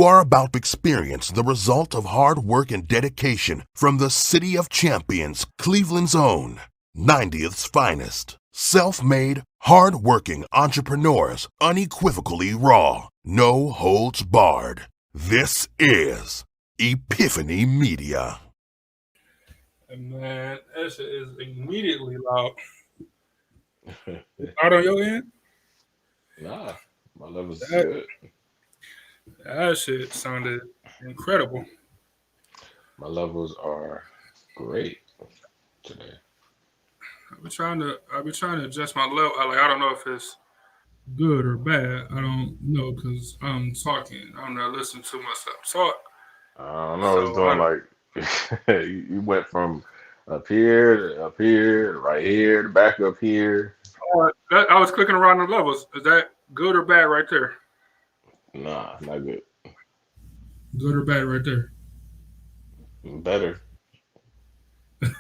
You are about to experience the result of hard work and dedication from the City of Champions, Cleveland's own, 90th's finest. Self-made, hard-working entrepreneurs, unequivocally raw, no holds barred. This is Epiphany Media. Man, that shit is immediately loud. Out on your end? Nah, my level's That- good. That shit sounded incredible. My levels are great today. I've been trying to adjust my level. I don't know if it's good or bad. I don't know because I'm talking. I'm not listening to myself talk. I don't know. It's So I doing like you went from up here to up here, to right here, to back up here. I was clicking around the levels. Is that good or bad right there? Nah, not good. Good or bad right there? Better. Good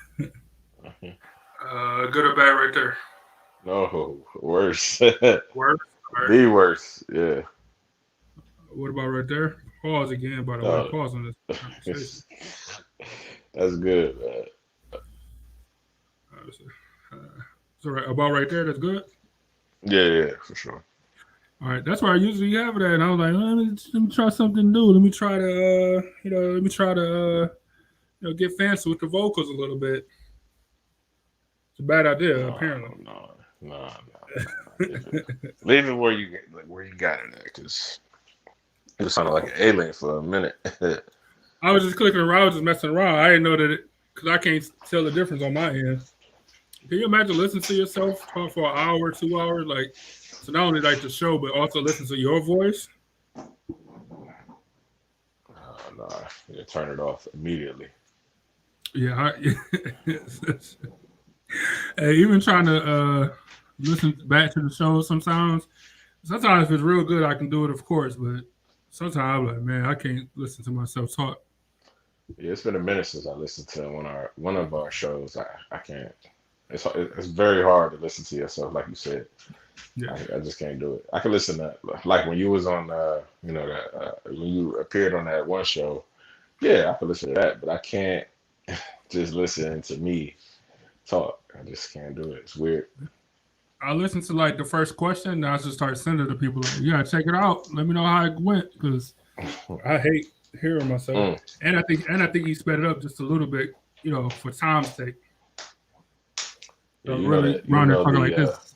or bad right there? No, worse. Worse. All right. The worst. Yeah. What about right there? Pause again. By the way, Uh, pause on this conversation. that's good, man. Uh, so about right there, that's good. Yeah, for sure. All right, that's where I usually have it at. And I was like, let me try something new. Let me try to, get fancy with the vocals a little bit. It's a bad idea, apparently. No. Leave it where you got it at, because it sounded like an alien for a minute. I was just clicking around, I was just messing around. I didn't know that because I can't tell the difference on my end. Can you imagine listening to yourself talk for an hour, 2 hours, like? So not only like the show, but also listen to your voice. No, you turn it off immediately. Yeah, hey, even trying to listen back to the show sometimes if it's real good, I can do it, of course. But sometimes I'm like, man, I can't listen to myself talk. Yeah, it's been a minute since I listened to one of our shows. I can't. It's very hard to listen to yourself, like you said. Yeah, I just can't do it. I can listen to like when you was on when you appeared on that one show. Yeah, I can listen to that, but I can't just listen to me talk. I just can't do it. It's weird. I listened to like the first question, and I just start sending to people like, yeah, check it out. Let me know how it went because I hate hearing myself. Mm. And I think he sped it up just a little bit, for time's sake. Yeah, Don't really run there talking like this.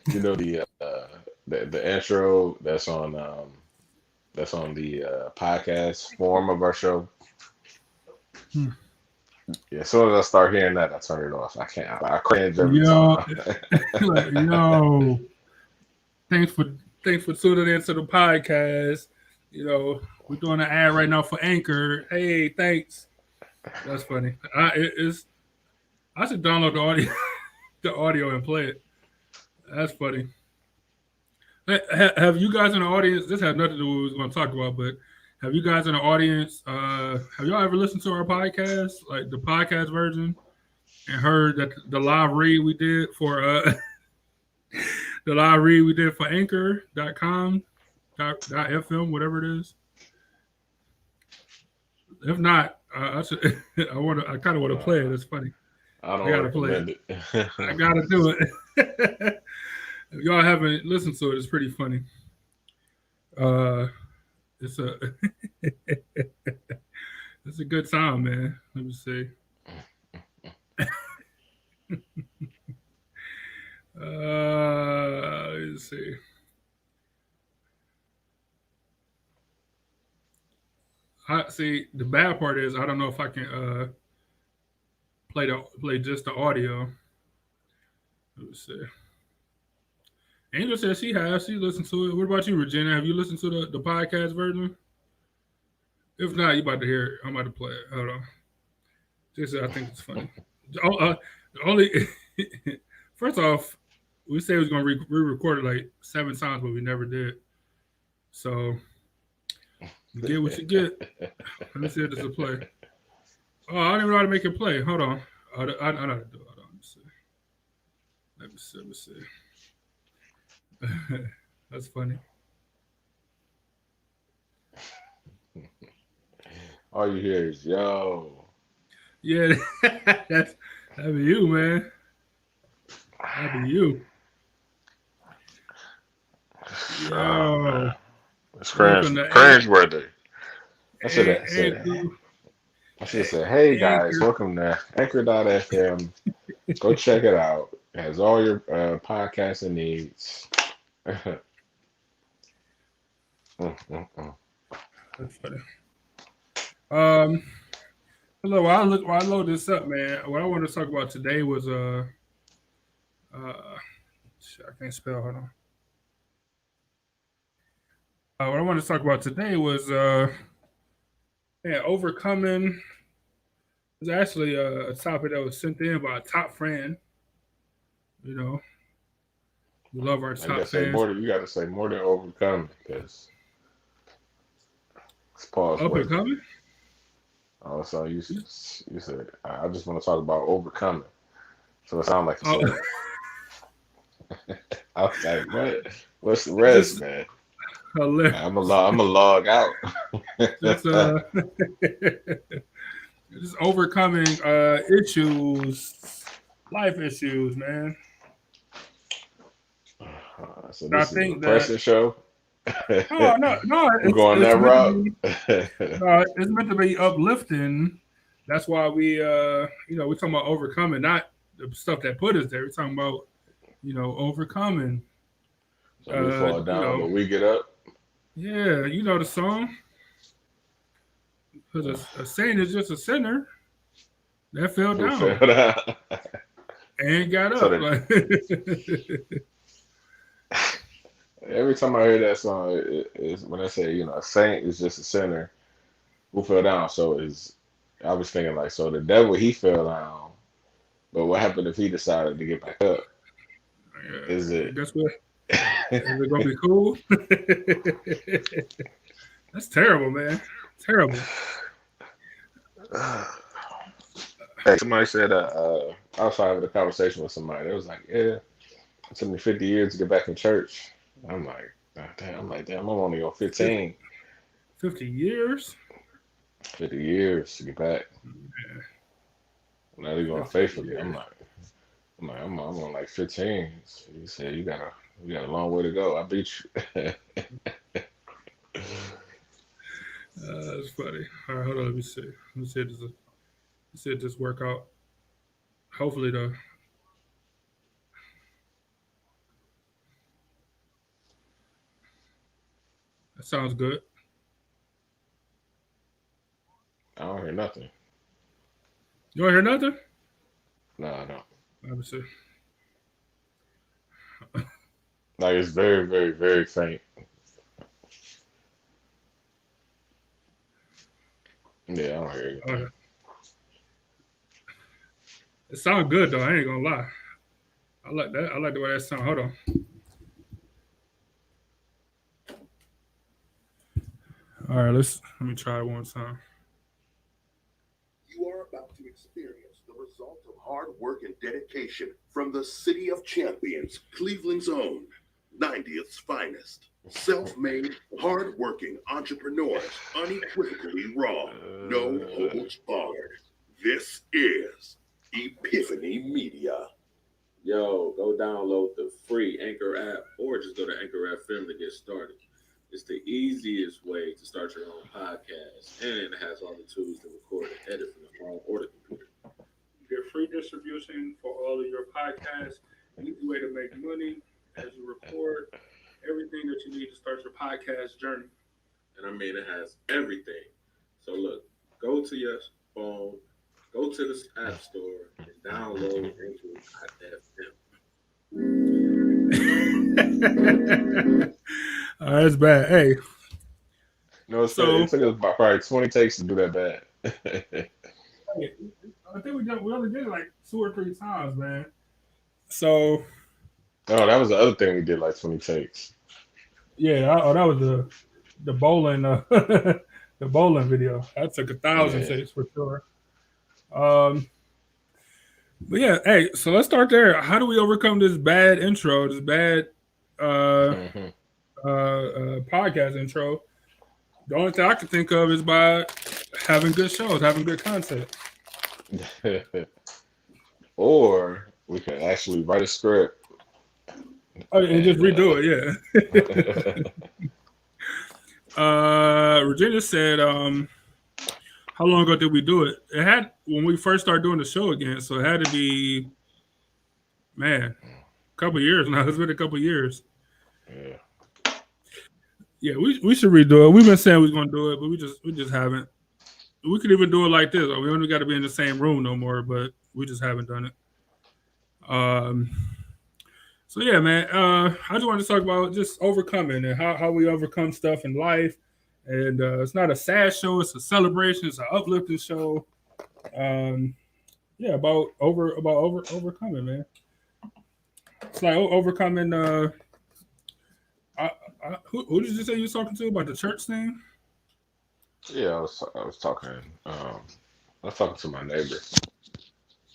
You know the intro that's on the podcast form of our show. Hmm. Yeah, as soon as I start hearing that, I turn it off. I can't. I cringe every Yo, time. like, yo, thanks for tuning into the podcast. We're doing an ad right now for Anchor. Hey, thanks. That's funny. I should download the audio, the audio and play it. That's funny. Have you guys in the audience? This has nothing to do with what we was going to talk about, but have you guys in the audience? Have y'all ever listened to our podcast, like the podcast version, and heard that the live read we did for Anchor.com, .fm, whatever it is? If not, I should. I kind of want to play it. It's funny. I don't gotta play recommend it. I gotta do it. If y'all haven't listened to it, it's pretty funny. It's a it's a good sound, man. Let me see. Let's see. I see. The bad part is I don't know if I can play just the audio. Let me see. Angel says she has. She listened to it. What about you, Regina? Have you listened to the podcast version? If not, you about to hear it. I'm about to play it. Hold on. Just I think it's funny. Only first off, we said we was gonna re-record it like 7 times, but we never did. So you get what you get. Let me see if this will play. Oh, I don't even know how to make it play. Hold on. I know how to do it. Hold on. Let me see. That's funny. All you hear is yo. Yeah, that'd be you, man. That'd be you. Oh man, Yo, it's welcome to cringe worthy. I should have said. Anchor. I should have said, hey guys, Anchor. welcome to Anchor.fm. Go check it out. It has all your podcasting needs. Mm. That's funny. Um, Hello. While I load this up, man, what I wanted to talk about today was shit, I can't spell. Hold on. What I wanted to talk about today was overcoming. It was actually a topic that was sent in by a top fan. You know, we love our I top gotta say fans. more than you gotta say more than overcoming because it's pause Up and worthy. coming. Oh, so you said I just want to talk about overcoming. So it sounded like a Oh, sinner. I was like, what? What's the rest, just man? hilarious. I'm a log out. Just just overcoming issues, life issues, man. So And I this is a think that depressing show. no, We're going it's that meant to route. be it's meant to be uplifting. That's why we're talking about overcoming, not the stuff that put us there. We're talking about overcoming. So we fall You down, know, but we get up. yeah, you know the song. Because a saint is just a sinner that fell Who fell down down? and got So up. that Like, every time I hear that song, is when I say, a saint is just a sinner who fell down. I was thinking like, so the devil, he fell down, but what happened if he decided to get back up? Is it? guess what? Is it gonna be cool? That's terrible, man. Terrible. Hey, somebody said, I was having a conversation with somebody. It was like, yeah, it took me 50 years to get back in church. I'm like, damn, I'm only on 15. 50 years? 50 years to get back. Not even on 50 faithfully. years. I'm on like 15. So he said, you got a long way to go. I beat you. That's funny. All right, hold on. Let me see. Let me see if this work out. Hopefully, though. That sounds good. I don't hear nothing. You don't hear nothing? No, I don't. Let me see. Like it's very, very, very faint. Yeah, I don't hear anything. Okay. It sounds good, though. I ain't gonna lie. I like that. I like the way that sounds. Hold on. All right, let me try it one time. You are about to experience the result of hard work and dedication from the City of Champions, Cleveland's own, 90th's finest. Self-made, hard-working entrepreneurs, unequivocally raw, no holds barred. This is Epiphany Media. Yo, go download the free Anchor app or just go to Anchor FM to get started. It's the easiest way to start your own podcast, and it has all the tools to record and edit from the phone or the computer. You get free distribution for all of your podcasts. Easy way to make money as you record. Everything that you need to start your podcast journey. And I mean, it has everything. So look, go to your phone, go to the App Store, and download Anchor.fm. That's bad. Hey, No, so it took us about probably 20 takes to do that bad. I think we only did it like 2 or 3 times, man. So Oh, that was the other thing we did, like 20 takes. yeah, that was the bowling the bowling video. That took 1,000 Yeah. takes for sure. But yeah, hey, so let's start there. How do we overcome this bad intro, this bad podcast intro? The only thing I can think of is by having good shows, having good content. Or we could actually write a script Oh, and just and redo it, yeah. Virginia said, how long ago did we do it? It had when we first started doing the show again, so it had to be, man, a couple years now. It's been a couple years. yeah. Yeah, we should redo it. We've been saying we are gonna do it, but we just haven't. We could even do it like this. We only got to be in the same room no more, but we just haven't done it. Um. So yeah, man. I just wanted to talk about just overcoming and how we overcome stuff in life. And it's not a sad show; it's a celebration. It's an uplifting show. Um. Yeah, about overcoming, man. It's like overcoming. Who did you say you was talking to about the church thing? Yeah, I was talking. I was talking to my neighbor,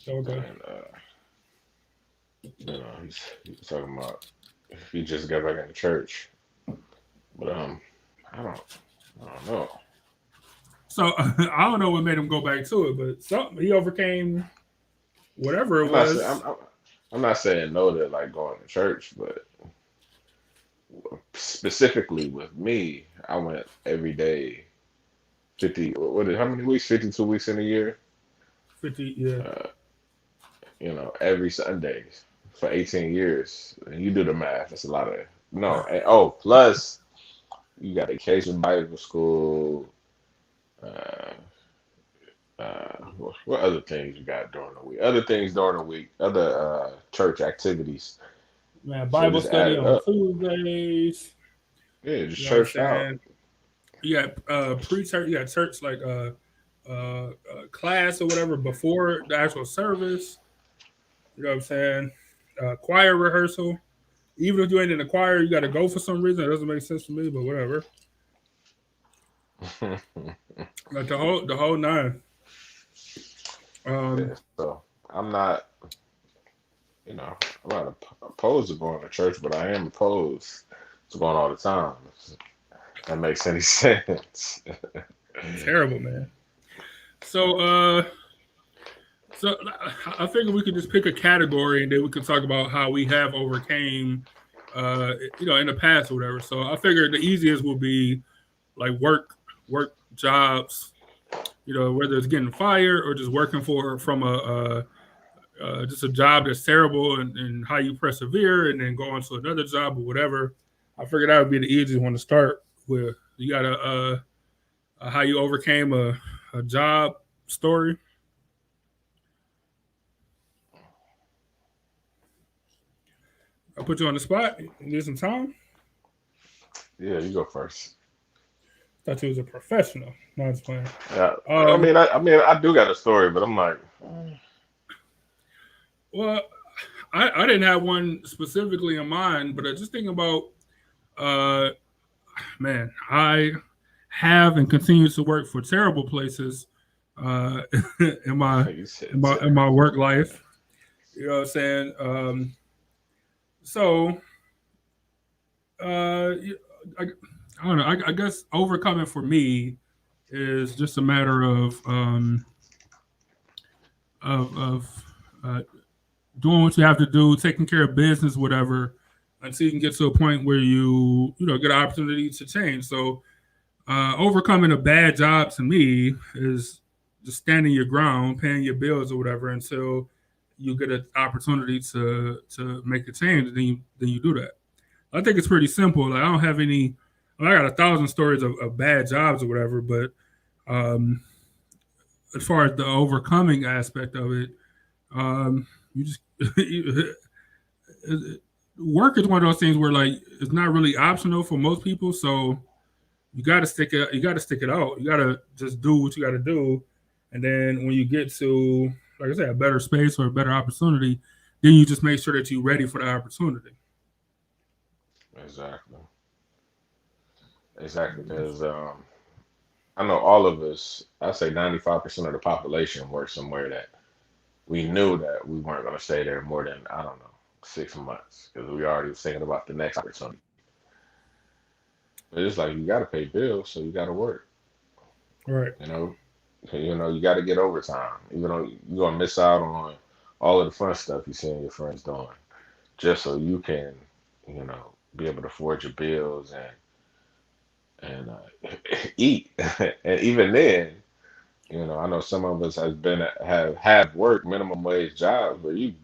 Okay. and he's talking about if he just got back into church, but I don't I don't know. So I don't know what made him go back to it, but something he overcame whatever it I'm not was. saying I'm not saying no to like going to church, but specifically with me, I went every day. 50, how many weeks? 52 weeks in a year. 50, yeah. Uh, every Sunday for 18 years. And you do the math. That's a lot of no. Plus you got occasion Bible school. Uh, what other things you got during the week? Other things during the week. Other church activities. Man, So Bible just add study it on up. Tuesdays. Yeah, just You know what I'm churched out. saying? You got pre-church, you got church like class or whatever before the actual service. You know what I'm saying? Choir rehearsal. Even if you ain't in the choir, you got to go for some reason. It doesn't make sense to me, but whatever. Like the whole nine. Yeah, so I'm not, I'm not opposed to going to church, but I am opposed to going all the time. If that makes any sense. Terrible, man. So so I figured we could just pick a category and then we could talk about how we have overcame, in the past or whatever. So I figured the easiest will be like work jobs. Whether it's getting fired or just working from a just a job that's terrible and how you persevere and then go on to another job or whatever. I figured that would be the easiest one to start with. You got how you overcame a job story. I put you on the spot. You need some time. Yeah, you go first. Thought you was a professional. No, I'm just playing. Yeah, Um, I do got a story, but I'm like, well, I didn't have one specifically in mind, but I just thinking about, uh, man, I have and continue to work for terrible places uh, in my you said in my terrible. work life. You know what I'm saying? So uh, I, I don't know. I guess overcoming for me is just a matter of uh, doing what you have to do, taking care of business, whatever, until you can get to a point where get an opportunity to change. So overcoming a bad job to me is just standing your ground, paying your bills or whatever until you get an opportunity to make a change. Then you do that. I think it's pretty simple. Like I don't have any. I got 1,000 stories of bad jobs or whatever, but um, as far as the overcoming aspect of it, you just work is one of those things where like it's not really optional for most people. So you got to stick it. You got to stick it out. You got to just do what you got to do, and then when you get to, like I said, a better space or a better opportunity, then you just make sure that you're ready for the opportunity. Exactly, exactly. Because I know all of us. I say 95% of the population works somewhere that we knew that we weren't going to stay there more than I don't know 6 months because we already was thinking about the next opportunity. But it's like you got to pay bills, so you got to work. Right. You know, you got to get overtime, even though you're gonna miss out on all of the fun stuff you seeing your friends doing, just so you can, be able to afford your bills and eat. And even then, I know some of us have worked minimum wage jobs where you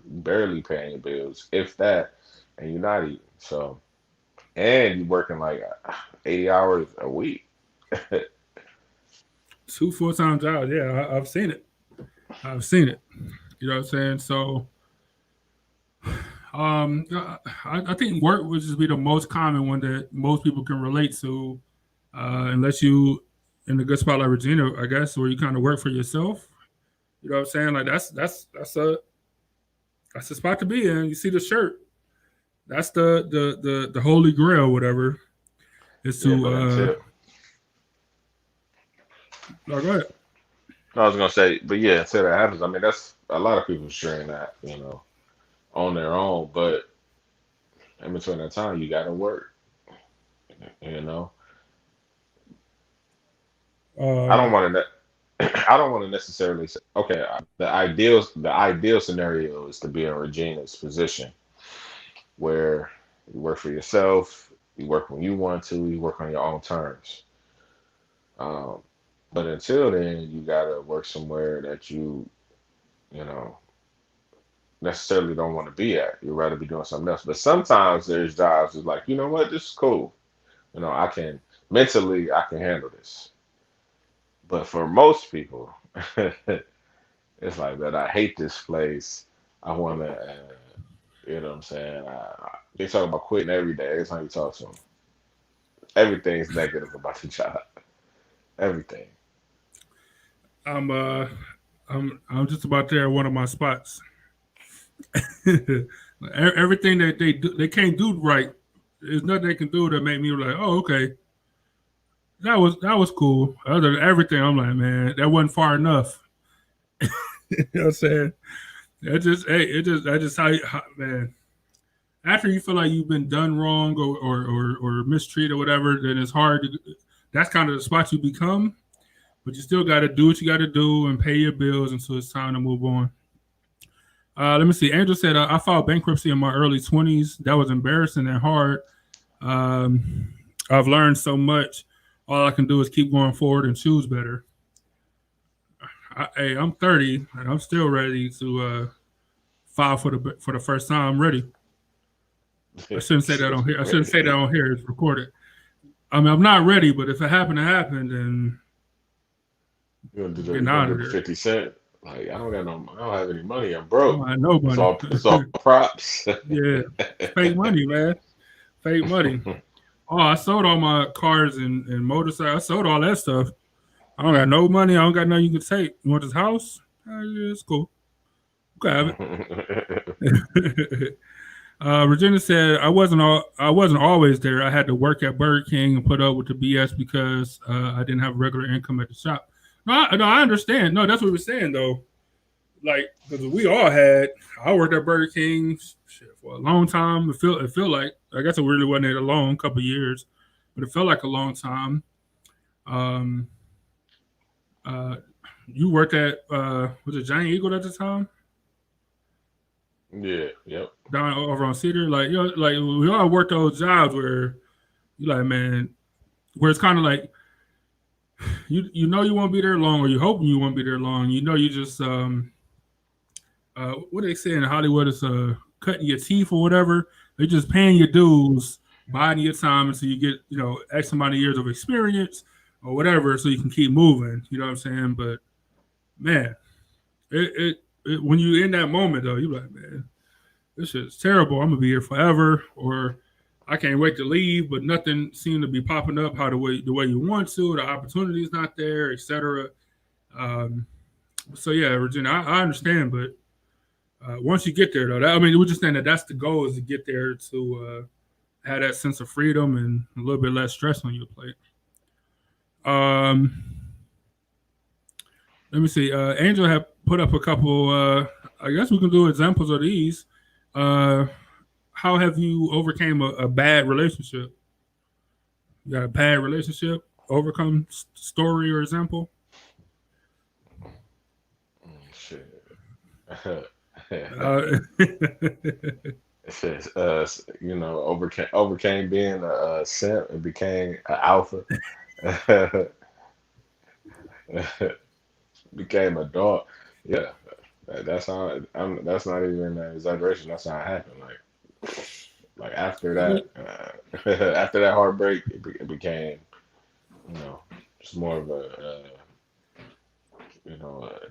barely paying your bills, if that, and you're not eating. So, and you're working like 80 hours a week. 2 full-time jobs. Yeah, I've seen it. I've seen it. You know what I'm saying? So, I think work would just be the most common one that most people can relate to, unless you in a good spot like Regina, I guess, where you kind of work for yourself. You know what I'm saying? Like that's a spot to be in. You see the shirt. That's the holy grail, whatever. Is Yeah, to but until go ahead. I was gonna say, but yeah, until that happens, I mean, that's a lot of people sharing that, on their own. But in between that time, you got to work. You know, I don't Uh, want to. I don't want to necessarily say, okay, the ideal scenario is to be in Regina's position where you work for yourself, you work when you want to, you work on your own terms. Um, but until then, you gotta work somewhere that you know, necessarily don't want to be at. You'd rather be doing something else. But sometimes there's jobs that's like, you know what, this is cool. I can mentally I can handle this. But for most people, it's like that. I hate this place. I want to, you know what I'm saying? They talk about quitting every day. Every time you talk to them, everything's negative about the job. Everything. I'm I'm just about there at one of my spots. Everything that they do, they can't do right. There's nothing they can do that make me like, oh, okay, that was cool. Other than everything, I'm like, man, that wasn't far enough. You know what I'm saying? That just man. After you feel like you've been done wrong or mistreated or whatever, then it's hard to. That's kind of the spot you become, but you still got to do what you got to do and pay your bills until it's time to move on. Let me see. Angel said, I filed bankruptcy in my early 20s. That was embarrassing and hard. I've learned so much. All I can do is keep going forward and choose better. Hey, I'm 30 and I'm still ready to file for the first time. I'm ready. I shouldn't say that on here. I shouldn't say that on here. It's recorded. I mean, I'm not ready, but if it happened to happen, then You're getting gonna out do of the there. 50 Cent. Like I don't have any money. I'm I broke. don't have no It's money. all it's all props. Yeah, it's fake money, man. Fake money. Oh, I sold all my cars and motorcycles. I sold all that stuff. I don't got no money. I don't got nothing you can take. You want this house? Yeah, it's cool. You can have it. Regina said, I wasn't always there. I had to work at Burger King and put up with the BS because I didn't have regular income at the shop." No, I understand. No, that's what we're saying though. Like, because we all had. I worked at Burger King for a long time. It feel like I guess it really wasn't a long couple of years, but it felt like a long time. Um, uh, you worked at was it Giant Eagle at the time? Yeah, yep. Down over on Cedar, like like we all worked those jobs where you like, man, where it's kind of like you know you won't be there long, or you hoping you won't be there long. You know, you just what they say in Hollywood is cutting your teeth or whatever. They're just paying your dues, biding your time until you get X amount of years of experience or whatever, so you can keep moving. You know what I'm saying? But man, it when you in that moment though, you like, man, this shit's terrible. I'm gonna be here forever, or I can't wait to leave, but nothing seemed to be popping up how the way you want to. The opportunity's not there, etc. Um, so yeah, Regina, I understand, but once you get there, though, we're just saying that that's the goal is to get there to have that sense of freedom and a little bit less stress on your plate. Um, Let me see. Angel had put up a couple. I guess we can do examples of these. Uh, how have you overcame a bad relationship? You got a bad relationship, overcome story or example? Shit. Uh, It says, overcame being a simp and became an alpha. Became a dog. Yeah, that's how. That's not even an exaggeration. That's how it happened. Like after that, after that heartbreak, it became, you know, just more of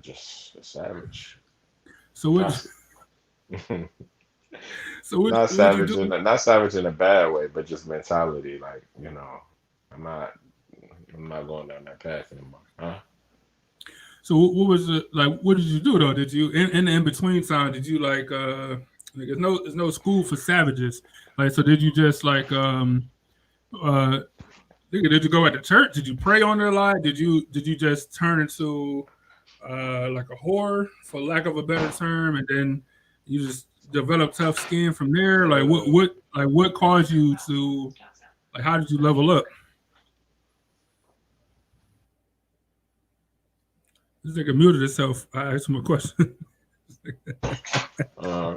just a savage. so what? Not So what? not What you savage do? not savage in a bad way, but just mentality. Like, I'm not I'm not going down that path anymore. Huh? So what was it like? What did you do though? Did you in the in between time? Did you like there's no school for savages. Like so, did you just like uh did you go at the church? Did you pray on their life? Did you just turn into like a whore for lack of a better term, and then you just develop tough skin from there? Like what caused you to like how did you level up? This nigga muted itself. I asked him a question.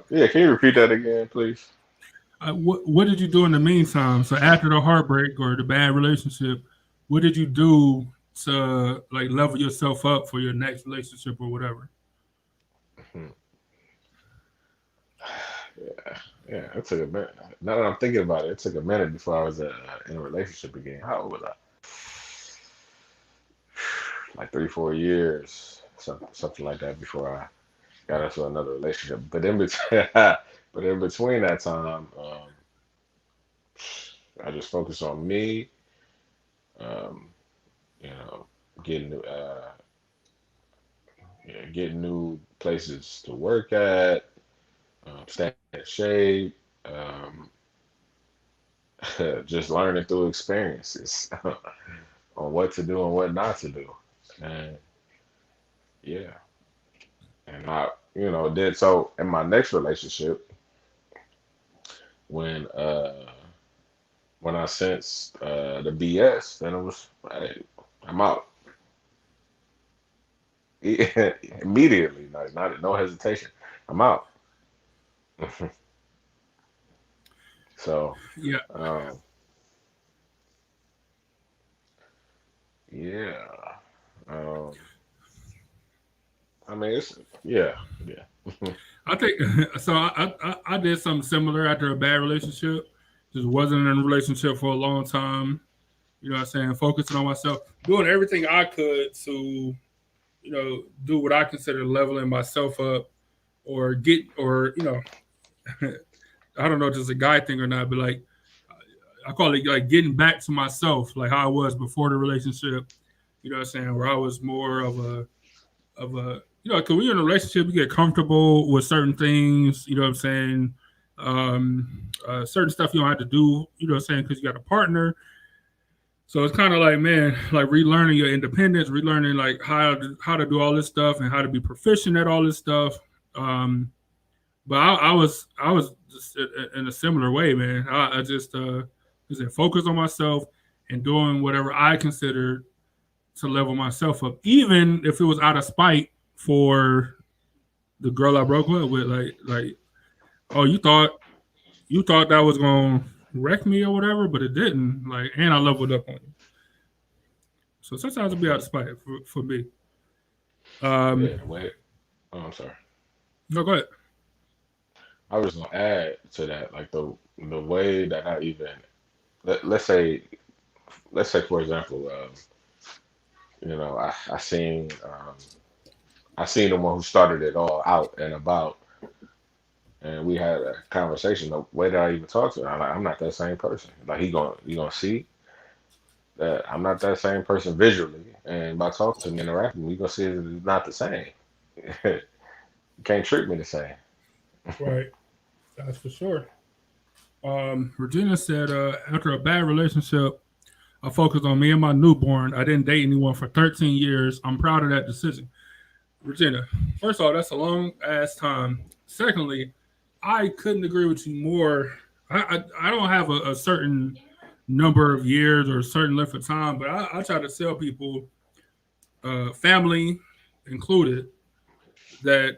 Yeah, can you repeat that again, please? What did you do in the meantime? So after the heartbreak or the bad relationship, what did you do to like level yourself up for your next relationship or whatever? Hmm. Yeah, yeah. It took a minute. Now that I'm thinking about it, it took a minute before I was in a relationship again. How old was I? Like 3, 4 years, something like that before I got into another relationship. But in between, but in between that time, I just focused on me. Um, you know, getting getting new places to work at, staying in shape, um, just learning through experiences on what to do and what not to do. And yeah, and I, did so in my next relationship when uh when I sensed the BS, then it was, hey, I'm out immediately, like not no hesitation. I'm out. So, Yeah, um, yeah. Um, I mean, it's yeah, yeah. I think so. I did something similar after a bad relationship. Just wasn't in a relationship for a long time. You know what I'm saying? Focusing on myself, doing everything I could to do what I consider leveling myself up or get or I don't know if it's a guy thing or not, but like I call it like getting back to myself, like how I was before the relationship. You know what I'm saying? Where I was more of a because when you're in a relationship, you get comfortable with certain things. You know what I'm saying? Certain stuff you don't have to do. You know what I'm saying? Because you got a partner. So it's kind of like, man, like relearning your independence, relearning like how to do all this stuff and how to be proficient at all this stuff. Um, but I was just in a similar way, man. I just focus on myself and doing whatever I considered to level myself up, even if it was out of spite for the girl I broke up with. Like, oh, you thought that was gonna wreck me or whatever, but it didn't. Like, and I leveled up on you. So sometimes it'll be out of spite for me. Yeah, Um, the way. Oh, I'm sorry. no, go ahead. I was gonna add to that, like the way that I even let's say for example, I seen the one who started it all out and about, and we had a conversation. The way that I even talked to her, I'm not that same person. Like you gonna see that I'm not that same person visually, and by talking to me, interacting, you gonna see that it's not the same. You can't treat me the same. Right, that's for sure. Regina said, after a bad relationship, I focused on me and my newborn. I didn't date anyone for 13 years. I'm proud of that decision. Regina, first of all, that's a long ass time. Secondly, I couldn't agree with you more. I don't have a certain number of years or a certain length of time. But I try to tell people, family included, that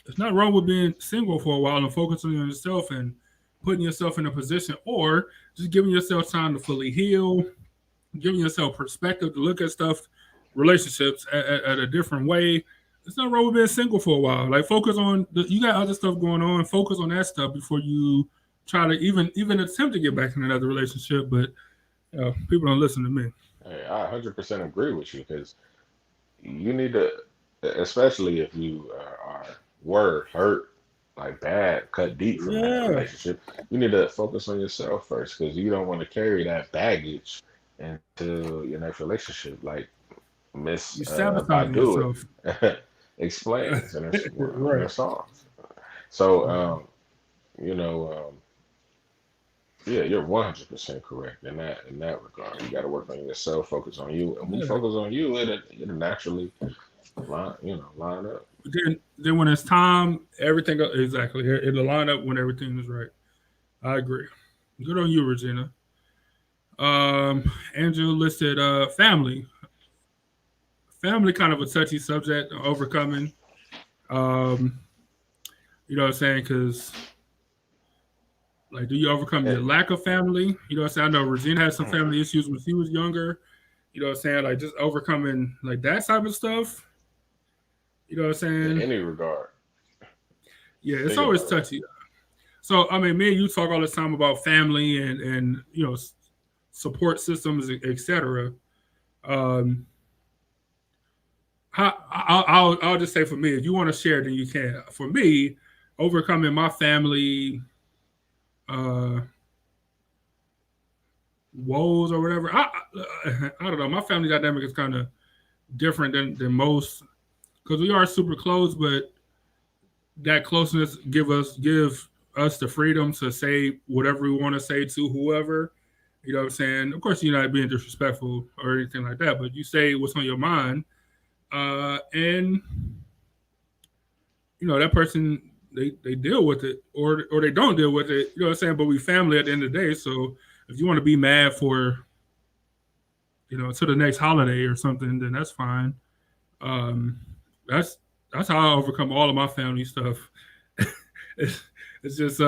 it's not wrong with being single for a while and focusing on yourself and putting yourself in a position, or just giving yourself time to fully heal, giving yourself perspective to look at stuff, relationships at a different way. It's not wrong with being single for a while. Like focus on you got other stuff going on. Focus on that stuff before you try to even attempt to get back in another relationship. But people don't listen to me. Hey, I 100% agree with you because you need to, especially if you were hurt like bad, cut deep from that relationship, you need to focus on yourself first because you don't want to carry that baggage into your next relationship. Like Miss You sabotaging Badu yourself. explains in her Right. songs. So, you know, yeah, you're 100% correct in that regard. You got to work on yourself, focus on you, and when you Yeah. focus on you, it'll naturally line up. Then when it's time, everything exactly it'll line up when everything is right. I agree. Good on you, Regina. Andrew listed family. Family kind of a touchy subject, overcoming. You know what I'm saying? Because like, do you overcome your lack of family? You know what I'm saying? I know Regina had some family issues when she was younger. You know what I'm saying? Like just overcoming like that type of stuff. You know what I'm In saying? any regard, Yeah, it's think always about it. touchy. So I mean, me and you talk all the time about family and support systems, etc. Um, I'll just say for me, if you want to share, then you can. For me, overcoming my family woes or whatever, I don't know. My family dynamic is kind of different than most because we are super close, but that closeness give us the freedom to say whatever we want to say to whoever. You know what I'm saying? Of course, you're not being disrespectful or anything like that, but you say what's on your mind, and that person they deal with it or they don't deal with it. You know what I'm saying? But we family at the end of the day. So if you want to be mad for to the next holiday or something, then that's fine. Um, that's how I overcome all of my family stuff. it's just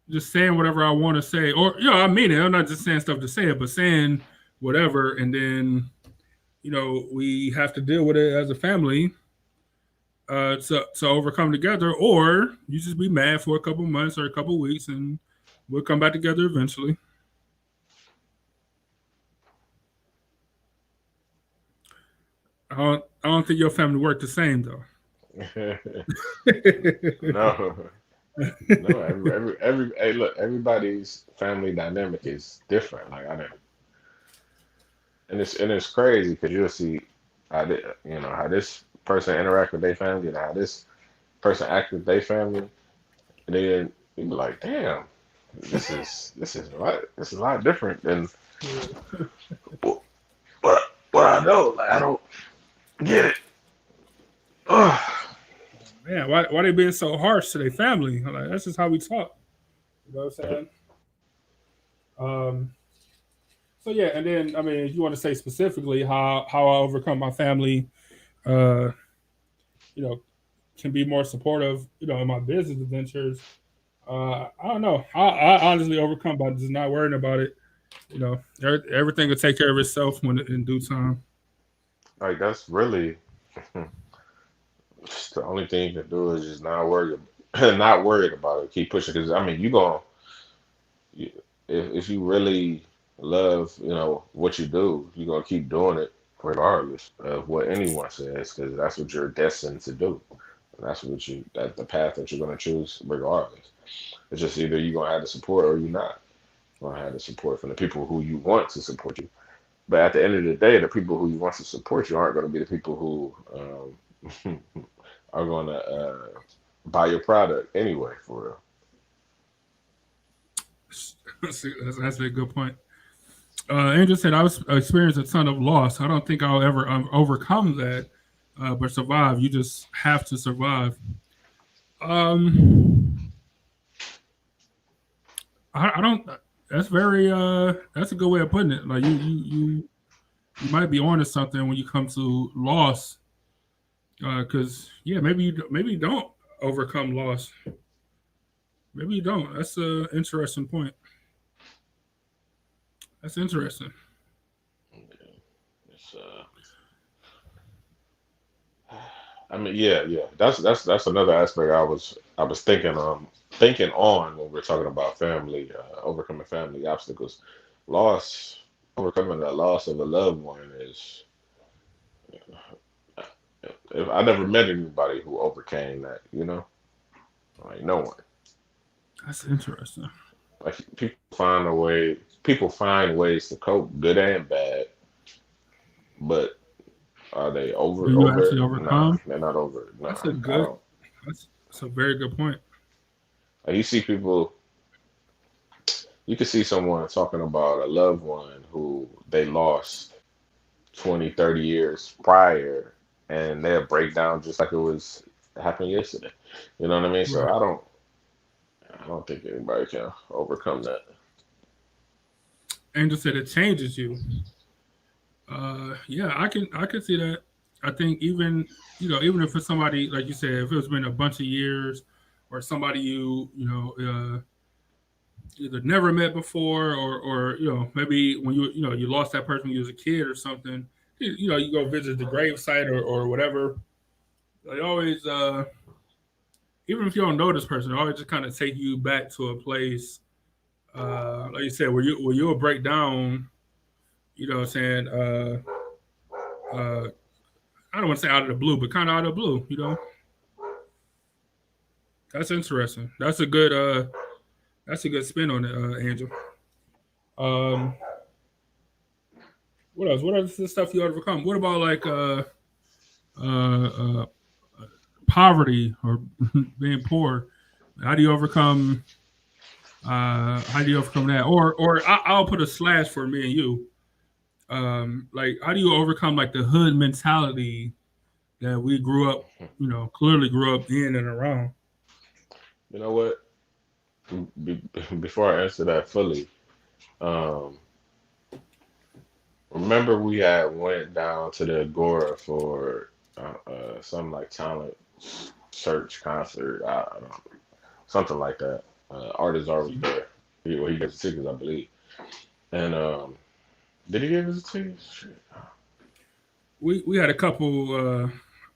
just saying whatever I want to say, or I mean it. I'm not just saying stuff to say it, but saying whatever, and then we have to deal with it as a family to overcome together, or you just be mad for a couple months or a couple weeks, and we'll come back together eventually. I don't think your family worked the same though. No, no. Hey, look, everybody's family dynamic is different. Like I didn't, and it's crazy because you'll see how this person interact with their family and how this person act with their family, and then you be like, damn, this is a lot different than what I know. Like I don't get it. Ugh. Man, why they being so harsh to their family? Like that's just how we talk. You know what I'm saying? So yeah, and then I mean, if you want to say specifically how I overcome my family, uh, you know, can be more supportive, in my business ventures. I don't know. I honestly overcome by just not worrying about it. Everything will take care of itself when in due time. Like that's really the only thing you can do is just not worry, not worried about it. Keep pushing because I mean, if you really love, what you do, you're gonna keep doing it regardless of what anyone says because that's what you're destined to do. And that's the path that you're gonna choose regardless. It's just either you're gonna have the support or you're not gonna have the support from the people who you want to support you. But at the end of the day, the people who you want to support you aren't going to be the people who are going to buy your product anyway, for That's a good point. Andrew said, I was experienced a ton of loss. I don't think I'll ever overcome that, but survive. You just have to survive. I don't. That's very. That's a good way of putting it. Like you might be onto something when you come to loss. Because yeah, maybe you don't overcome loss. Maybe you don't. That's a interesting point. That's interesting. Okay. It's, I mean, yeah. That's another aspect I was thinking on when we're talking about family, overcoming family obstacles. Loss, overcoming the loss of a loved one is. I never met anybody who overcame that. Like no one. That's interesting. Like people find ways to cope, good and bad, but are they Do you over actually it? Nah, overcome? they're not over it. That's Nah, a I good. don't. That's a very good point. Like you see people, you can see someone talking about a loved one who they lost 20, 30 years prior, and they'll break down just like it was happened yesterday. You know what I mean? So Right. I don't think anybody can overcome that. Angel said it changes you. Yeah, I can see that. I think even if it's somebody like you said, if it's been a bunch of years, or somebody either never met before, or maybe when you lost that person when you was a kid or something. You go visit the grave site or whatever. They always even if you don't know this person, they always just kind of take you back to a place, like you said, where you'll break down. You know what I'm saying? I don't want to say out of the blue, but kind of out of the blue. That's interesting. That's a good spin on it, Angel. Um, what else? What else is the stuff you overcome? What about like uh, poverty or being poor? How do you overcome? How do you overcome that? I'll put a slash for me and you. Like how do you overcome like the hood mentality that we grew up, clearly grew up in and around? You know what? Be, Before I answer that fully, um, remember we had went down to the Agora for some like talent search concert, I don't know, something like that. Artist already there. He gets the tickets, I believe. And did he give us the tickets? Shit. We had a couple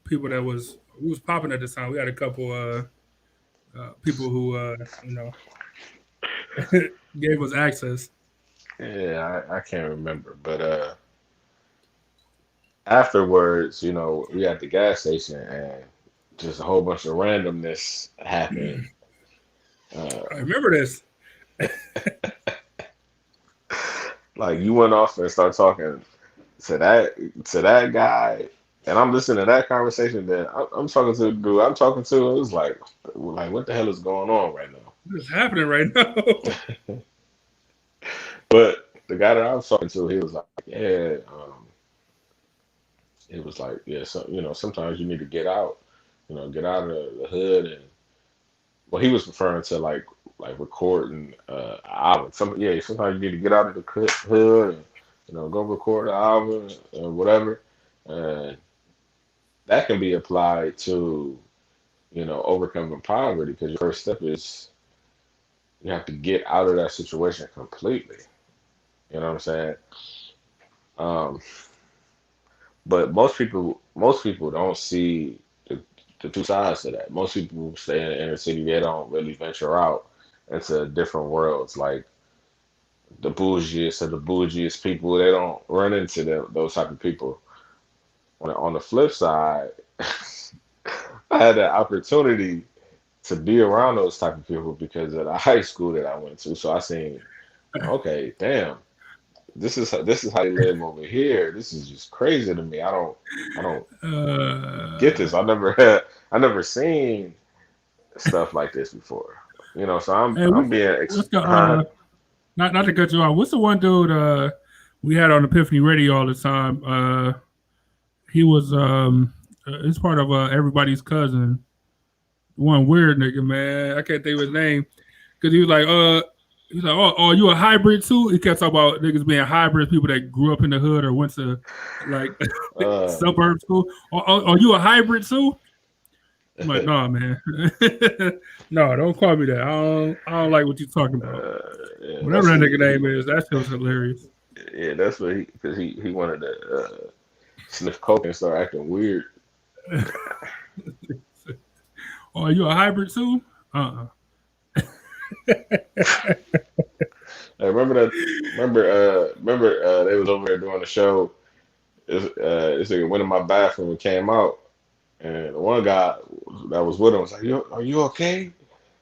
people that was who was popping at the time. We had a couple people who gave us access. Yeah, I can't remember, but afterwards, we at the gas station and just a whole bunch of randomness happened. I Uh, remember this. like you went off and started talking to that guy, and I'm listening to that conversation. Then I'm talking to the dude I'm talking to. It was like what the hell is going on right now? What is happening right now? But the guy that I was talking to, he was like, yeah, it was like, yeah, so sometimes you need to get out, get out of the hood, and well, he was referring to like recording album. Sometimes you need to get out of the hood and go record an album or whatever. And that can be applied to overcoming poverty because your first step is you have to get out of that situation completely. You know what I'm saying? Um, but most people don't see the two sides to that. Most people who stay in the inner city, they don't really venture out into different worlds. Like the bougiest of the bougiest people, they don't run into those type of people. On the flip side, I had the opportunity to be around those type of people because of the high school that I went to. So I seen, okay, damn, this is how they live over here. This is just crazy to me. I don't get this. uh, I never seen stuff like this before. So I'm hey, I'm being what's the huh? not to cut you off? What's the one dude we had on Epiphany Radio all the time? He was it's part of everybody's cousin. One weird nigga, man. I can't think of his name because he was like, He's like, oh, you a hybrid too? He kept talking about niggas being hybrids, people that grew up in the hood or went to like suburb school. Are you a hybrid too? I'm like, no, man. No, don't call me that. I don't like what you're talking about. Yeah, whatever that nigga name is, that shit's hilarious. Yeah, that's what because he wanted to sniff coke and start acting weird. Oh, are you a hybrid too? Hey, remember they was over there doing the show. This nigga went in my bathroom and came out, and one guy that was with him was like, "Are you okay?"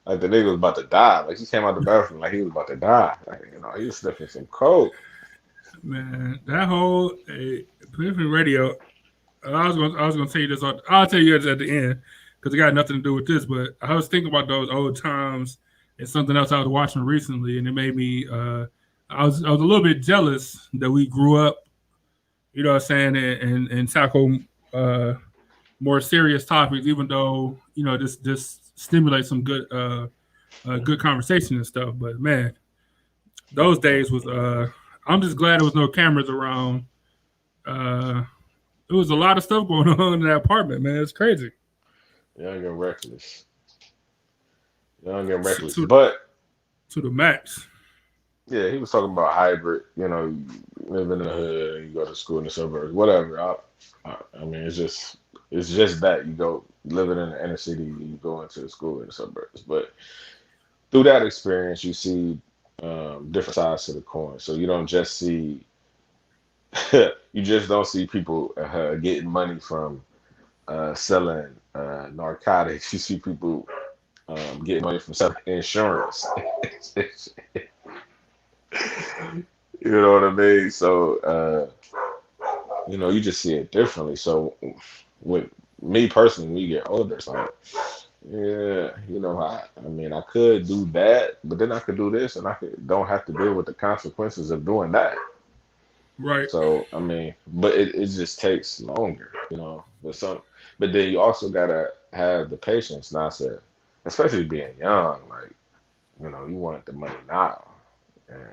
Like the nigga was about to die. Like he came out the bathroom like he was about to die. Like, he was sniffing some coke. Man, that whole Epiphany Radio. I was gonna tell you this. I'll tell you at the end because it got nothing to do with this. But I was thinking about those old times and something else I was watching recently, and it made me. I was a little bit jealous that we grew up. You know what I'm saying, and tackle more serious topics, even though this stimulates some good good conversation and stuff. But man, those days was I'm just glad there was no cameras around. There was a lot of stuff going on in that apartment, man. It's crazy. Young and reckless. But to the max. Yeah, he was talking about hybrid. You live in the hood, you go to school in the suburbs, whatever. I mean, it's just that you go living in the inner city, you go into school in the suburbs. But through that experience, you see different sides to the coin. So you don't just see, you just don't see people getting money from selling narcotics. You see people getting money from selling insurance. You know what I mean? So, you just see it differently. So, with me personally, when you get older, it's like, yeah, I mean, I could do that, but then I could do this, and don't have to deal with the consequences of doing that. Right. So, I mean, but it just takes longer, but then you also gotta have the patience, not to, especially being young, like, you want the money now. And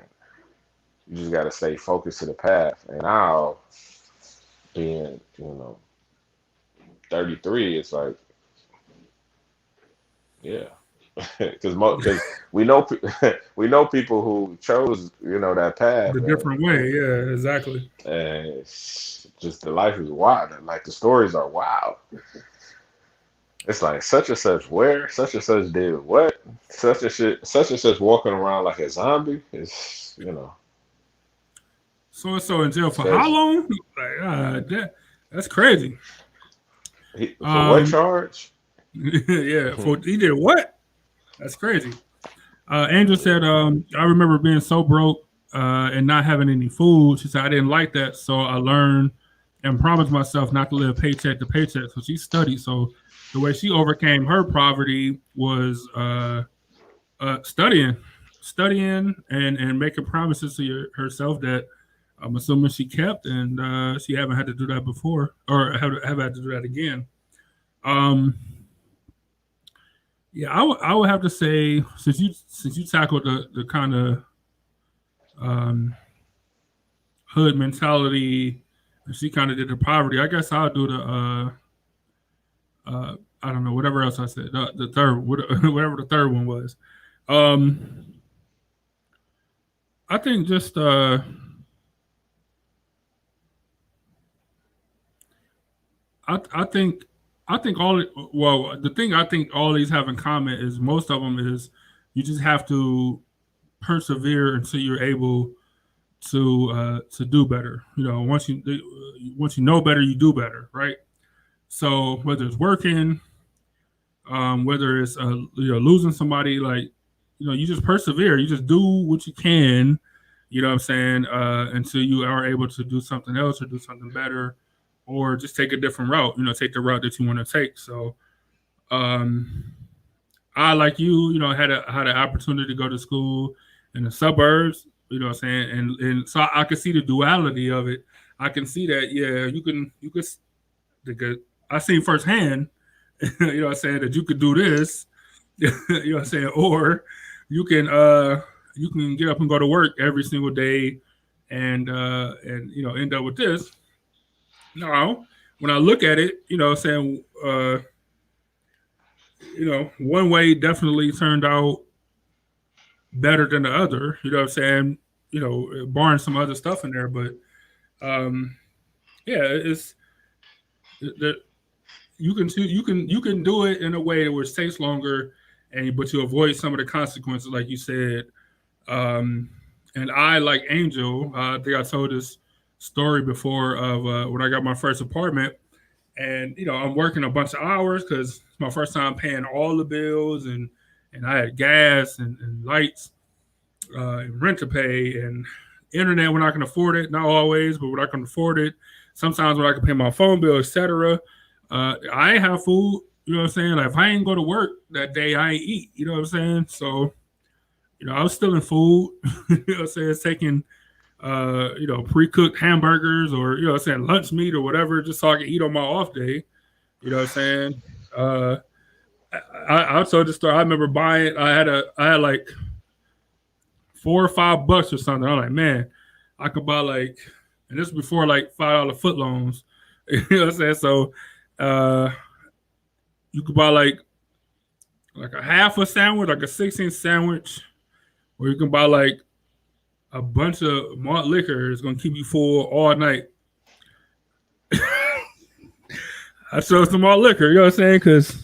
you just got to stay focused to the path. And now, being, 33, it's like, yeah, because we know people who chose, that path the different way. Yeah, exactly. And it's just the life is wild. Like the stories are wild. It's like such and such where, such and such did what, such and such walking around like a zombie. It's So and so in jail for how long? Like that's crazy. For what charge? Yeah, he did what? That's crazy. Angel said, I remember being so broke and not having any food. She said I didn't like that, so I learned and promised myself not to live paycheck to paycheck. So she studied. So the way she overcame her poverty was studying and making promises to herself that I'm assuming she kept, and she haven't had to do that before, or have had to do that again. Yeah, I would have to say since you tackled the kind of hood mentality, and she kind of did the poverty. I guess I'll do the I don't know, whatever else I said, the third, whatever the third one was. I think just I think the thing I think all these have in common is most of them is you just have to persevere until you're able to do better. Once you know better, you do better, right? So whether it's working, whether it's losing somebody, like you just persevere. You just do what you can. You know what I'm saying? Until you are able to do something else or do something better, or just take a different route. Take the route that you want to take. So, I like you. Had an opportunity to go to school in the suburbs. You know what I'm saying? And so I can see the duality of it. I can see that. Yeah, you can. I seen firsthand. You know what I'm saying, that you could do this. You know what I'm saying, or you can you can get up and go to work every single day, and end up with this. Now, when I look at it, saying one way definitely turned out better than the other. You know what I'm saying? Barring some other stuff in there, but um, yeah, it's the you can do it in a way which takes longer, but you avoid some of the consequences, like you said. Um, and I, like Angel, I think I told this story before of when I got my first apartment, and I'm working a bunch of hours because it's my first time paying all the bills, and I had gas and lights, and rent to pay, and internet when I can afford it. Not always, but when I can afford it. Sometimes when I can pay my phone bill, etc. I ain't have food. You know what I'm saying? Like if I ain't go to work that day, I ain't eat. You know what I'm saying? So I was stealing food. You know what I'm saying? Taking pre-cooked hamburgers or what I'm saying, lunch meat or whatever, just so I can eat on my off day. You know what I'm saying? I told the story. I remember buying. I had like $4 or $5 or something. I'm like, man, I could buy like, and this was before like $5 foot loans. You know what I'm saying? So you could buy like a half a sandwich, like a 16 sandwich, or you can buy like a bunch of malt liquor. It's gonna keep you full all night. I chose some malt liquor, you know what I'm saying? Because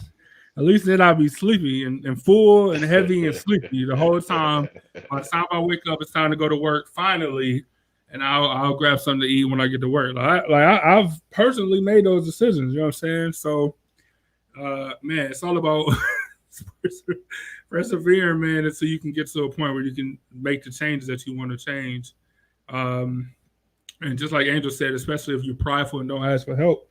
at least then I'll be sleepy and full and heavy and sleepy the whole time. By the time I wake up, it's time to go to work finally, and I'll grab something to eat when I get to work. I've personally made those decisions, you know what I'm saying? So, man, it's all about persevering, man, until you can get to a point where you can make the changes that you want to change. And just like Angel said, especially if you're prideful and don't ask for help.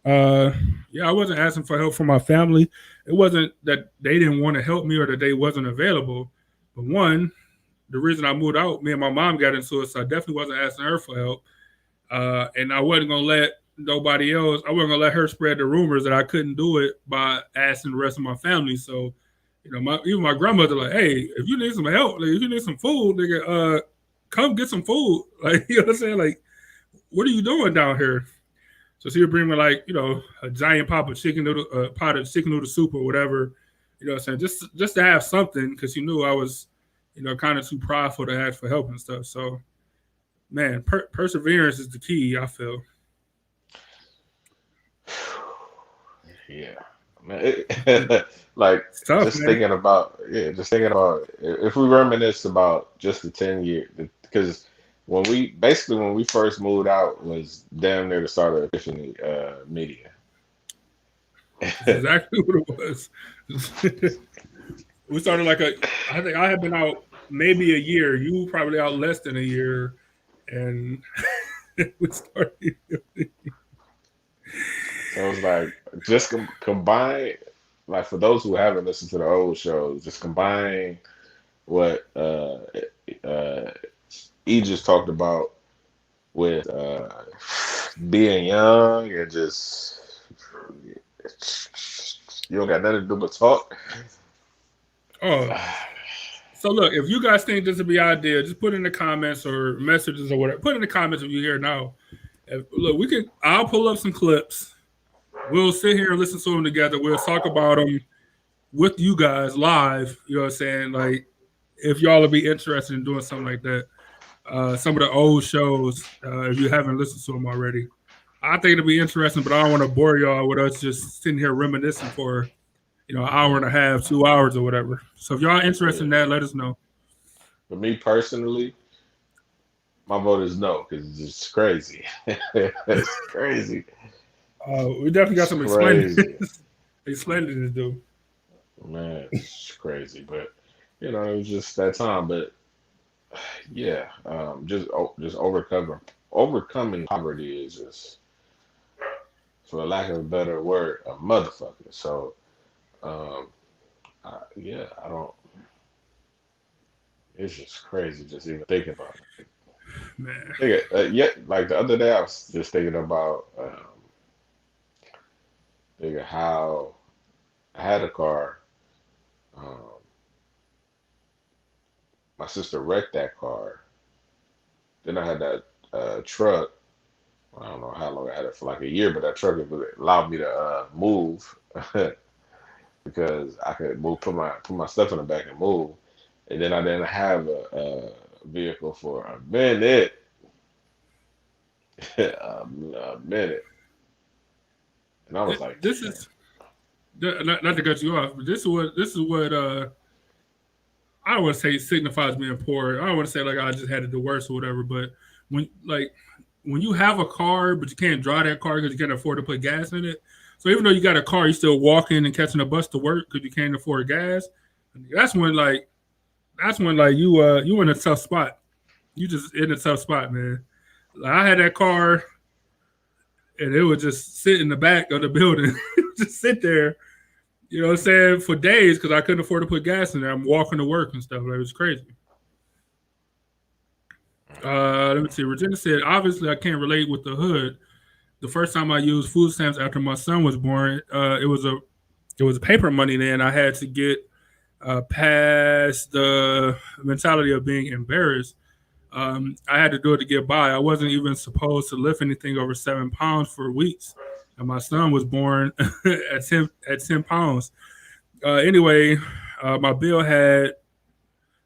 I wasn't asking for help from my family. It wasn't that they didn't want to help me or that they wasn't available. But one, the reason I moved out, me and my mom got into it, so I definitely wasn't asking her for help. And I wasn't gonna let nobody else. I wasn't gonna let her spread the rumors that I couldn't do it by asking the rest of my family. So, even my grandmother, like, hey, if you need some help, like, if you need some food, nigga, come get some food. Like, you know what I'm saying? Like, what are you doing down here? So she would bring me like, a giant pot of chicken noodle soup or whatever. You know what I'm saying? Just to have something, because she knew I was, kind of too prideful to ask for help and stuff. So, man, perseverance is the key, I feel. Yeah. Man, like tough, just man. thinking about if we reminisce about just the 10 years, because when we first moved out was damn near the start of Epiphany Media. That's exactly what it was. We started I think I had been out maybe a year. You were probably out less than a year, and we started. So it was like just combine, like for those who haven't listened to the old shows, just combine what E just talked about with being young and just you don't got nothing to do but talk. Oh, so look, if you guys think this would be an idea, just put in the comments or messages or whatever. Put in the comments if you hear now. Look, I'll pull up some clips. We'll sit here and listen to them together. We'll talk about them with you guys live. You know what I'm saying? Like, if y'all would be interested in doing something like that. Some of the old shows, if you haven't listened to them already. I think it'll be interesting, but I don't want to bore y'all with us just sitting here reminiscing for, an hour and a half, 2 hours or whatever. So if y'all interested in that, let us know. For me personally, my vote is no, because it's just crazy. It's crazy. We definitely got some explaining to do. Man, it's crazy, but it was just that time. But yeah, just overcoming poverty is just, for lack of a better word, a motherfucker. So, I don't. It's just crazy just even thinking about it. Man. Like the other day, I was just thinking about how I had a car, my sister wrecked that car. Then I had that truck. I don't know how long I had it for, like a year, but that truck allowed me to move because I could put my stuff in the back and move. And then I didn't have a vehicle for a minute. a minute. And I was like, this is not to cut you off, but this is what I don't want to say signifies being poor. I don't want to say like I just had it the worst or whatever, but when you have a car but you can't drive that car because you can't afford to put gas in it. So even though you got a car, you still walking and catching a bus to work because you can't afford gas. That's when you in a tough spot. You just in a tough spot, man. Like, I had that car and it would just sit in the back of the building, just sit there, you know what I'm saying, for days because I couldn't afford to put gas in there. I'm walking to work and stuff. Like, it was crazy. Let me see. Regina said, obviously I can't relate with the hood. The first time I used food stamps after my son was born, it was paper money then. I had to get past the mentality of being embarrassed. I had to do it to get by. I wasn't even supposed to lift anything over 7 pounds for weeks. And my son was born at 10 pounds. Anyway, my bill had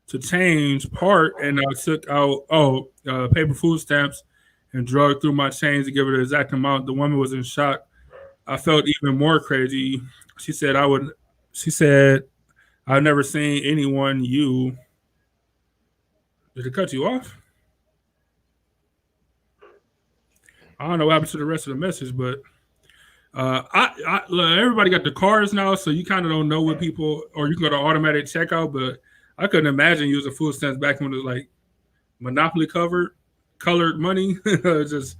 to change part, and I took out paper food stamps and drug through my change to give her the exact amount. The woman was in shock. I felt even more crazy. She said I've never seen anyone Did it cut you off? I don't know what happened to the rest of the message, but everybody got the cars now, so you kind of don't know what people, or you can go to automatic checkout, but I couldn't imagine using food stamps back when it was like Monopoly colored money. Just,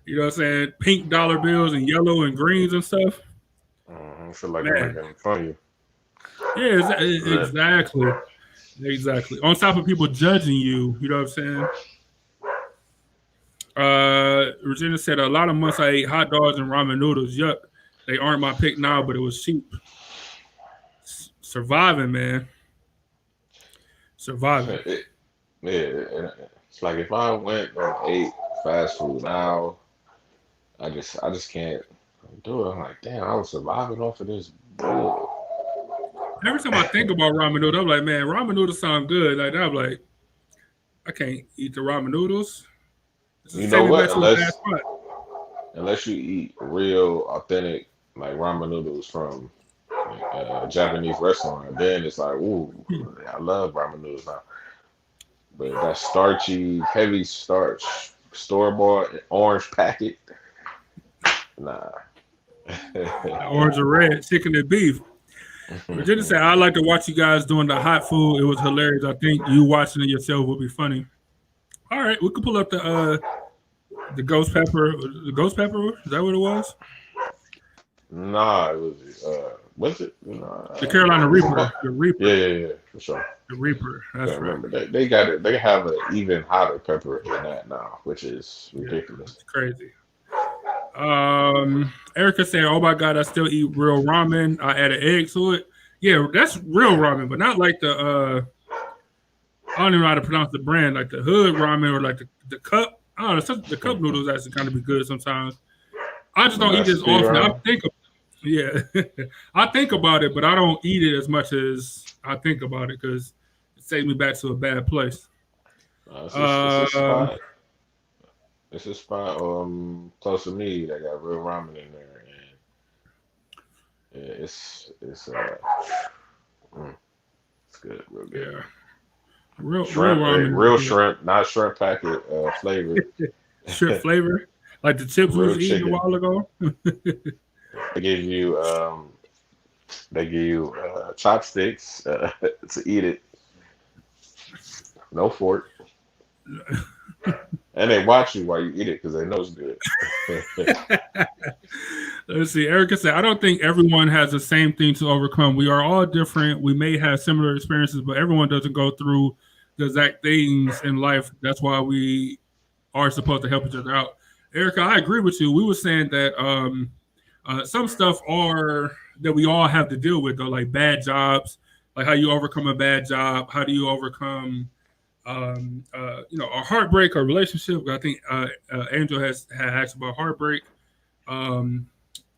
you know what I'm saying, pink dollar bills and yellow and greens and stuff. I feel like I'm making fun of you. Yeah, exactly. On top of people judging you, you know what I'm saying? Regina said, a lot of months I ate hot dogs and ramen noodles. Yuck, they aren't my pick now, but it was cheap. Surviving, man. Surviving. It's like if I went and ate fast food now, I just can't do it. I'm like, damn, I was surviving off of this bull. Every time I think about ramen noodles, I'm like, man, ramen noodles sound good. Like I'm like, I can't eat the ramen noodles. You know what? Unless you eat real authentic like ramen noodles from a Japanese restaurant, then it's like, ooh, I love ramen noodles now. But that starchy, heavy starch, store-bought orange packet, nah. Orange or red, chicken and beef. Virginia said, I like to watch you guys doing the hot food. It was hilarious. I think you watching it yourself would be funny. All right, we could pull up the ghost pepper. The ghost pepper, is that what it was? Nah, it was it? Nah, the Carolina Reaper. The Reaper. Yeah, for sure. The Reaper. That's right. Remember they got it. They have an even hotter pepper than that now, which is ridiculous. It's crazy. Erica said, "Oh my God, I still eat real ramen. I add an egg to it. Yeah, that's real ramen, but not like the I don't even know how to pronounce the brand, like the hood ramen or like the cup. I don't know. The cup noodles actually kind of be good sometimes. I just don't eat it as often. I think about it, but I don't eat it as much as I think about it because it takes me back to a bad place. It's a spot close to me that got real ramen in there, and yeah, it's good, real good. Yeah. Real ramen, real shrimp, not shrimp packet flavor. Shrimp flavor, like the chips we was eating a while ago. They give you chopsticks to eat it. No fork. And they watch you while you eat it because they know it's good. Let's see. Erica said, I don't think everyone has the same thing to overcome. We are all different. We may have similar experiences, but everyone doesn't go through the exact things in life. That's why we are supposed to help each other out. Erica, I agree with you. We were saying that some stuff that we all have to deal with, though, like bad jobs, like how you overcome a bad job. How do you overcome a heartbreak or relationship. I think Angel had asked about heartbreak. Um,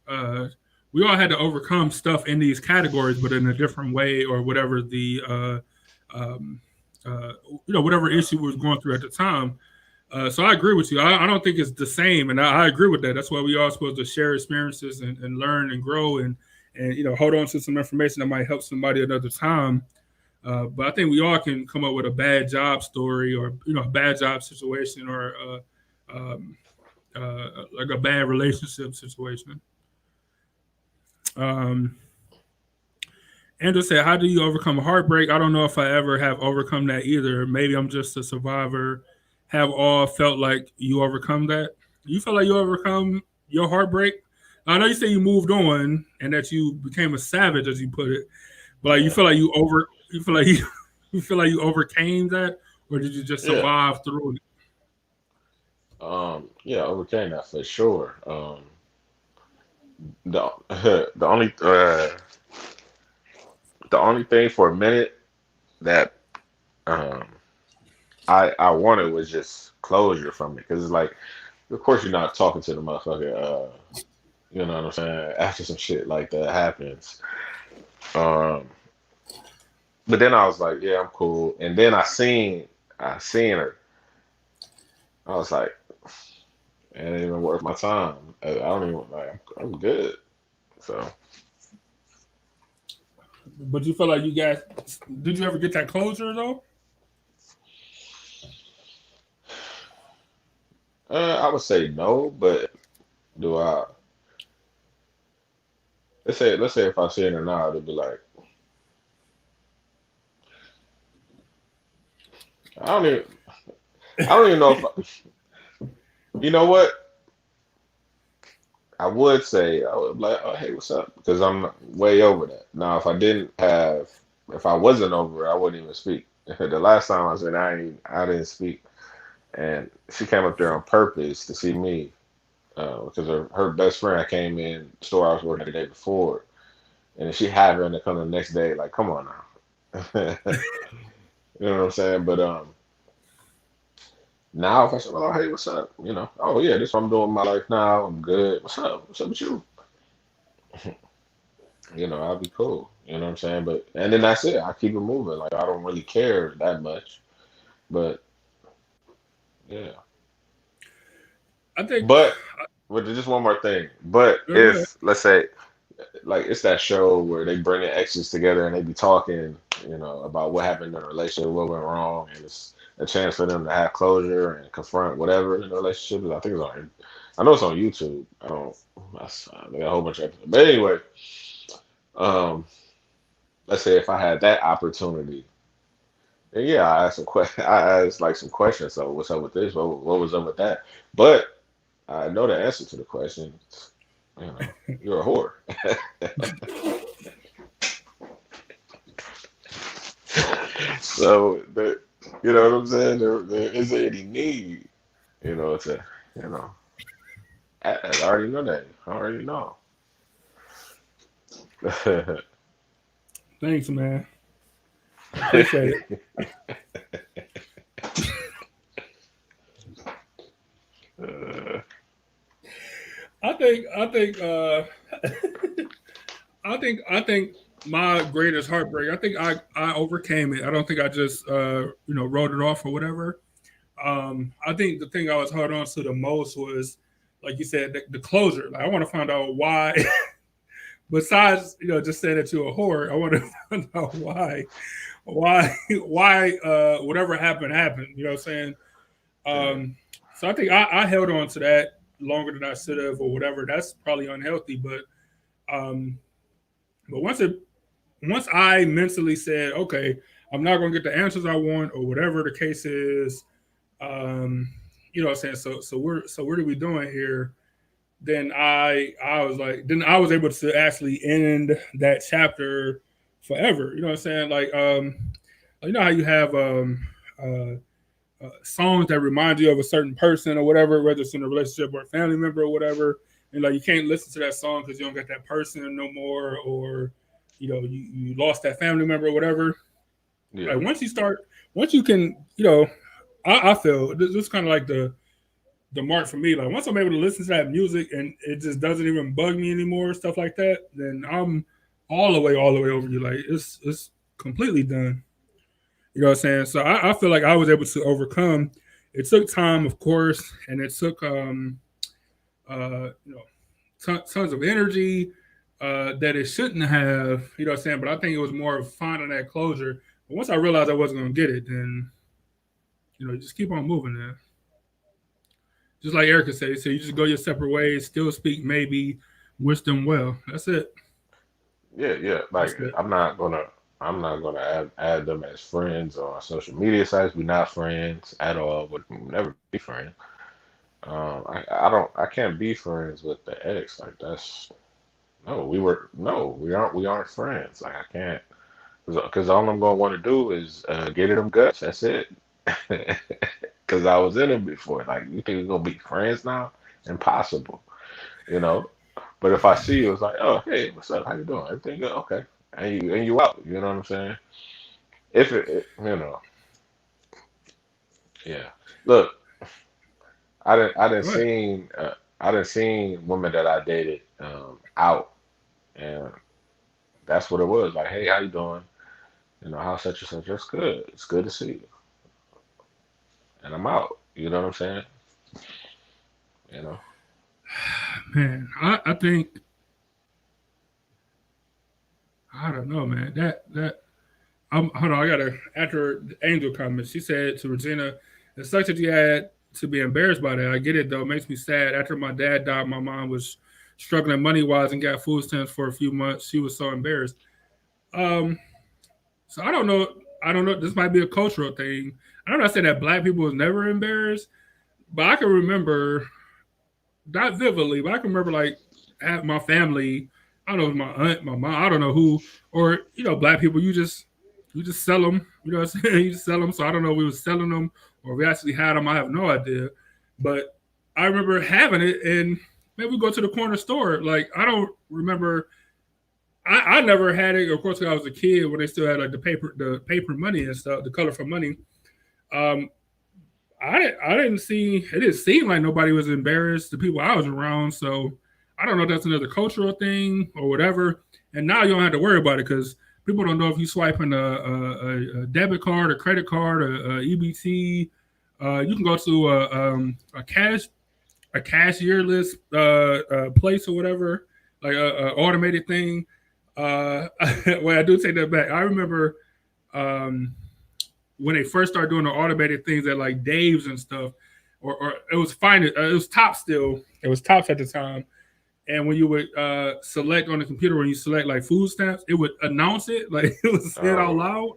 uh, we all had to overcome stuff in these categories, but in a different way, or whatever um, whatever issue we was going through at the time. So I agree with you. I don't think it's the same, and I agree with that. That's why we all supposed to share experiences and learn and grow and hold on to some information that might help somebody another time. But I think we all can come up with a bad job story or a bad job situation or um, like a bad relationship situation. Um, Andrew said, "How do you overcome heartbreak? I don't know if I ever have overcome that either. Maybe I'm just a survivor. Have all felt like you overcome that? You feel like you overcome your heartbreak? I know you say you moved on and that you became a savage, as you put it, but like you Yeah, feel like you feel like you, you feel like you overcame that, or did you just yeah, survive through it? yeah. Overcame that for sure. The the only the only thing for a minute that um I wanted was just closure from it because it's like, of course, you're not talking to the motherfucker. You know what I'm saying? After some shit like that happens. Um, but then I was like, yeah, I'm cool. And then I seen her. I was like, it ain't even worth my time. I don't even like. I'm good. So But you feel like you guys did you ever get that closure though? I would say no, but do I? Let's say if I seen her now, it'd be like, I don't even I don't even know if you know what. I would say I would be like, oh, hey, what's up? Because I'm way over that. Now, if I wasn't over it, I wouldn't even speak. The last time I said I didn't speak, and she came up there on purpose to see me because her best friend came in the store I was working the day before, and she happened to come the next day. Like, come on now, you know what I'm saying? But now if I say, oh, hey, what's up? Oh yeah, this is what I'm doing in my life now. I'm good. What's up? What's up with you? I'll be cool. You know what I'm saying? But and then that's it. I keep it moving. Like I don't really care that much. But yeah. I think. But just one more thing. But Go ahead. if let's say like it's that show where they bring the exes together and they be talking, about what happened in the relationship, what went wrong, and it's a chance for them to have closure and confront whatever in the relationship is. I think it's on. I know it's on YouTube. I don't. They got a whole bunch of episodes. But anyway, um, let's say if I had that opportunity, then yeah, I asked I asked like some questions. So what's up with this? What was up with that? But I know the answer to the question. You're a whore. So you know what I'm saying? There isn't any need, to you know. I already know that. I already know. Thanks, man. Appreciate it. Uh, I think I think my greatest heartbreak. I think I overcame it. I don't think I just wrote it off or whatever. I think the thing I was held on to the most was, like you said, the closure. Like, I want to find out why. Besides, just saying that you're a whore, I want to find out why whatever happened. You know what I'm saying? yeah, So I think I held on to that longer than I should have, or whatever. That's probably unhealthy, um, but once I mentally said, okay, I'm not going to get the answers I want, or whatever the case is, um, you know what I'm saying? So what are we doing here? Then I was like, then I was able to actually end that chapter forever. You know what I'm saying? Like, you know how you have songs that remind you of a certain person or whatever, whether it's in a relationship or a family member or whatever, and like you can't listen to that song because you don't got that person no more, or you lost that family member or whatever. Yeah. Like once you can, I feel this is kind of like the mark for me. Like once I'm able to listen to that music and it just doesn't even bug me anymore, stuff like that, then I'm all the way over you. Like it's completely done. You know what I'm saying? So I feel like I was able to overcome. It took time, of course, and it took tons of energy that it shouldn't have. You know what I'm saying? But I think it was more of finding that closure. But once I realized I wasn't going to get it, then you just keep on moving. There, just like Erica said, so you just go your separate ways. Still speak, maybe wish them well. That's it. Yeah. Like I'm not gonna add them as friends on social media sites. We're not friends at all. Would never be friends. I can't be friends with the ex. Like that's no. We aren't friends. Like I can't because all I'm gonna want to do is get in them guts. That's it. Because I was in them before. Like you think we're gonna be friends now? Impossible. You know. But if I see you, it's like, oh, hey, what's up? How you doing? Everything good? Okay. And you out. You know what I'm saying? If yeah. Look, I didn't Right. seen women that I dated out, and that's what it was. Like, hey, how you doing? How's such and such? That's good. It's good to see you, and I'm out. You know what I'm saying? You know. Man, I think I don't know, man. That hold on. I got to after the Angel comment. She said to Regina, "It sucks that you had to be embarrassed by that. I get it though. It makes me sad. After my dad died, my mom was struggling money wise and got food stamps for a few months. She was so embarrassed. Um, so I don't know. I don't know. This might be a cultural thing. I'm not saying that black people was never embarrassed, but I can remember not vividly, but I can remember like at my family. I don't know, if my aunt, my mom, I don't know who, or black people. You just sell them. You know what I'm saying? You just sell them. So I don't know if we were selling them or we actually had them. I have no idea. But I remember having it, and maybe we go to the corner store. Like I don't remember. I never had it. Of course, when I was a kid when they still had like the paper money and stuff, the colorful money. Um, I didn't see it didn't seem like nobody was embarrassed, the people I was around. So I don't know if that's another cultural thing or whatever. And now you don't have to worry about it because people don't know if you swiping a debit card, a credit card, a EBT. You can go to a cashierless place or whatever, like a automated thing. Well, I do take that back. I remember um, when they first started doing the automated things at like Dave's and stuff, or it was fine. It was Top still. It was Tops at the time. And when you would select on the computer, when you select like food stamps, it would announce it like it was said out Oh, loud.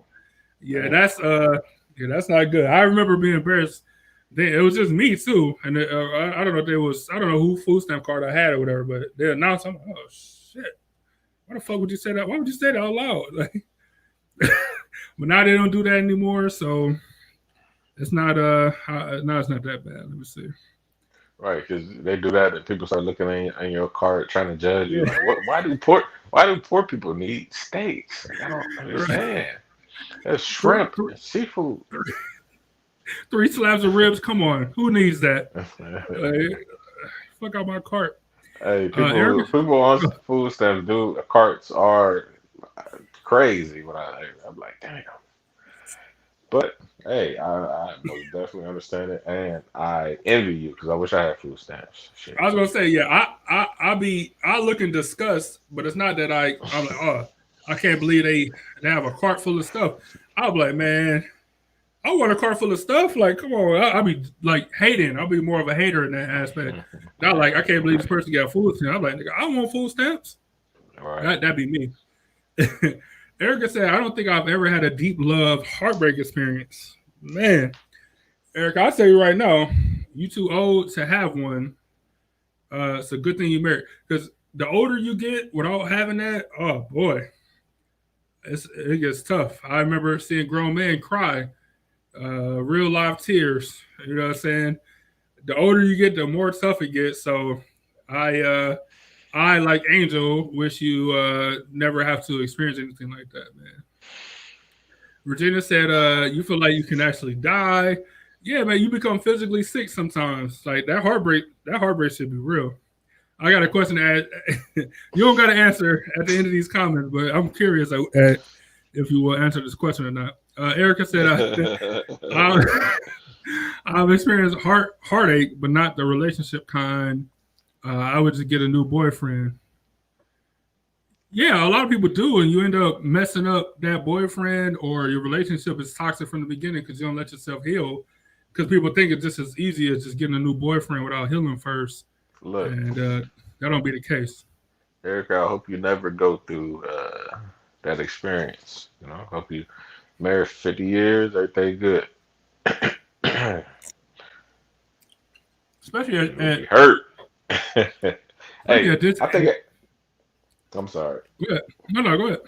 Yeah, man. that's not good. I remember being embarrassed. Then it was just me too, and I don't know if there was I don't know who food stamp card I had or whatever, but they announced. I'm like, oh shit, why the fuck would you say that? Why would you say that out loud? Like, but now they don't do that anymore, so it's not now it's not that bad. Let me see. Right, because they do that, and people start looking in your cart trying to judge you. Yeah, Like, what? Why do poor people need steaks? Like, I don't right. understand. That's Three, shrimp and seafood. three slabs of ribs. Come on, who needs that? Like, fuck out my cart. Hey, Eric, people on food stamps do carts are crazy. I'm like, damn. But hey, I most definitely understand it, and I envy you because I wish I had food stamps. Shit. I was gonna say, yeah, I look in disgust, but it's not that I'm like, oh, I can't believe they have a cart full of stuff. I'll be like, man, I want a cart full of stuff. Like, come on, I'll be like hating. I'll be more of a hater in that aspect. Not like I can't believe this person got food stamps. I'm like, nigga, I want food stamps. All right. That'd be me. Erica said, I don't think I've ever had a deep love heartbreak experience. Man, Erica, I'll tell you right now, you too old to have one. It's a good thing you married because the older you get without having that, oh boy, it gets tough. I remember seeing grown men cry, real live tears. You know what I'm saying? The older you get, the more tough it gets. So I, uh, I like Angel, wish you never have to experience anything like that, man. Regina said, you feel like you can actually die. Yeah, man, you become physically sick sometimes. Like that heartbreak should be real. I got a question to ask. You don't got to answer at the end of these comments, but I'm curious if you will answer this question or not. Erica said, I've experienced heartache, but not the relationship kind. I would just get a new boyfriend. Yeah, a lot of people do, and you end up messing up that boyfriend, or your relationship is toxic from the beginning because you don't let yourself heal. Because people think it's just as easy as just getting a new boyfriend without healing first. Look, and that don't be the case. Erica, I hope you never go through that experience. You know, hope you married 50 years, everything good. Especially You'll at be hurt. Hey, Hey, I think I'm sorry. go ahead. No, go ahead.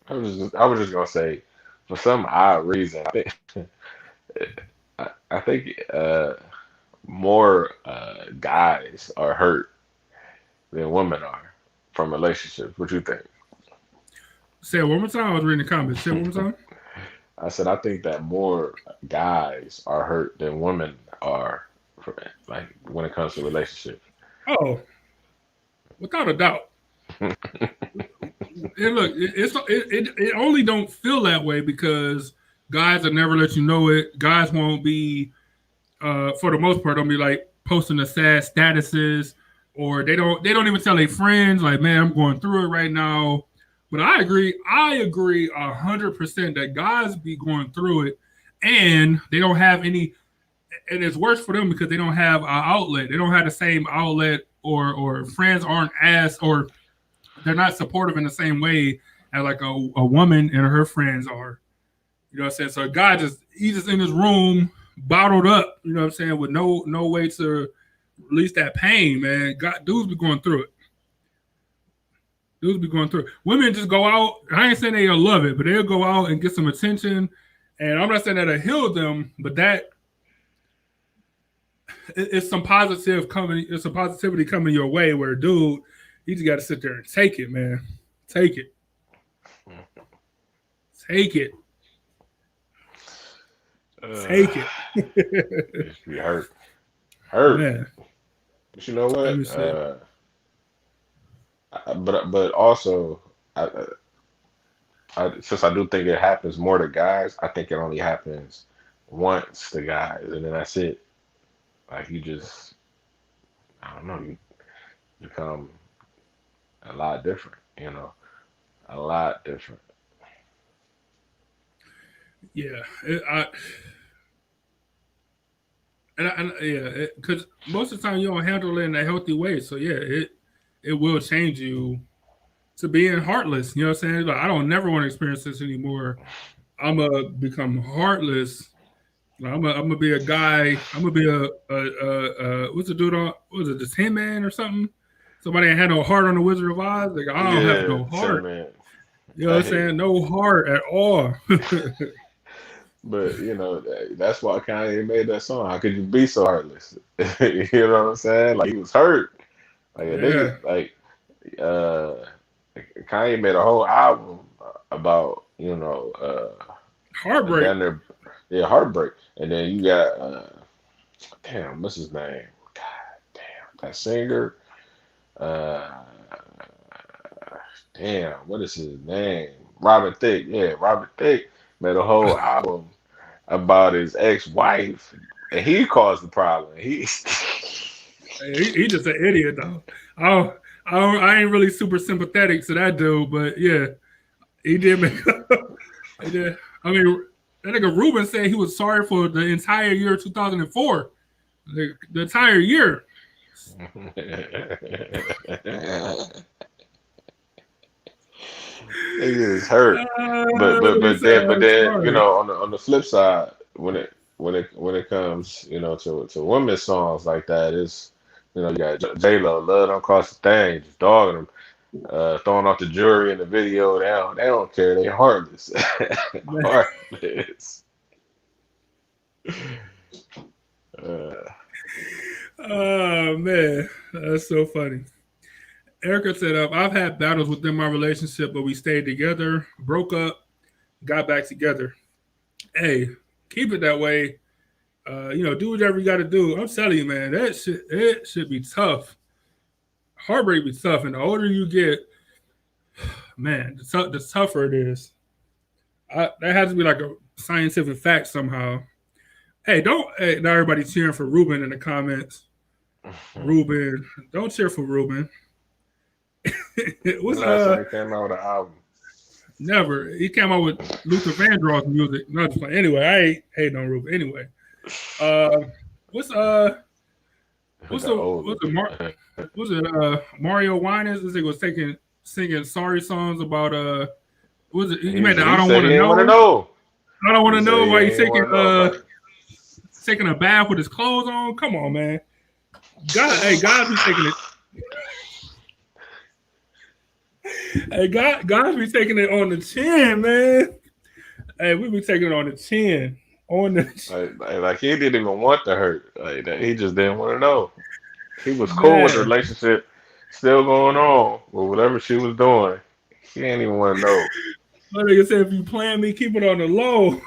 I was just gonna say, for some odd reason, I think more guys are hurt than women are from relationships. What you think? Say it one more time. I was reading the comments. Say it one more time. I said I think that more guys are hurt than women are, like when it comes to relationships. Oh, without a doubt. And look, it only don't feel that way because guys will never let you know it. Guys won't be, for the most part, don't be like posting the sad statuses, or they don't even tell their friends like, man, I'm going through it right now. But I agree 100% that guys be going through it, and they don't have any, and it's worse for them because they don't have an outlet. They don't have the same outlet, or friends aren't or they're not supportive in the same way as like a woman and her friends are. You know what I'm saying? So a guy he's just in his room, bottled up, you know what I'm saying, with no way to release that pain, man. Dudes be going through it. Women just go out. I ain't saying they'll love it, but they'll go out and get some attention. And I'm not saying that'll heal them, but that it's some positive coming. It's some positivity coming your way. Where, dude, you just got to sit there and take it, man. Take it. Take it. Take it. Just be hurt. Man. But you know what? But also, since I do think it happens more to guys, I think it only happens once to guys, and then that's it. Like you just, I don't know, you become a lot different, you know, a lot different. Yeah, because most of the time you don't handle it in a healthy way. So yeah, it will change you to being heartless. You know what I'm saying? Like, I don't never want to experience this anymore. I'm gonna become heartless. Like, I'm gonna be a guy. I'm gonna be a what's the dude on? Was it the Tin Man or something? Somebody ain't had no heart on the Wizard of Oz. Like, I don't have no heart. You know what I'm saying? No heart at all. But you know that's why Kanye made that song. How could you be so heartless? You know what I'm saying? Like he was hurt. Like a nigga, like Kanye made a whole album about heartbreak. Heartbreak. And then you got damn, what's his name? God damn, that singer. Damn, what is his name? Robin Thicke. Yeah, Robin Thicke made a whole album about his ex-wife, and he caused the problem. He just an idiot though. I ain't really super sympathetic to that dude, but yeah, he did make. He did. I mean, that nigga Ruben said he was sorry for the entire year 2004, the entire year. He is hurt, but then you know on the flip side, when it comes to women's songs like that, is you got J-Lo, Love Don't Cost a Thing, just dogging them, throwing off the jewelry in the video. They don't care. They heartless, heartless. Oh man, that's so funny. Erica said, I've had battles within my relationship, but we stayed together, broke up, got back together. Hey, keep it that way. Do whatever you got to do. I'm telling you, man, it should be tough. Heartbreak be tough, and the older you get, man, the tougher it is. That has to be like a scientific fact somehow. Hey, not everybody cheering for Ruben in the comments. Ruben, don't cheer for Ruben. What's last time he came out with an album? Never. He came out with Luther Vandross music. Anyway, I ain't hating on Ruben. Anyway, what's it? Mario Winans? This thing was singing sorry songs about was it? He made the I don't want to know. I don't want to know why he's taking a bath with his clothes on. Come on, man. God be taking it. Hey, God be taking it on the chin, man. Hey, we be taking it on the chin. Like he didn't even want to hurt. Like that, he just didn't want to know. He was cool with the relationship still going on, but whatever she was doing, he didn't even want to know. My nigga said, if you playing me, keep it on the low.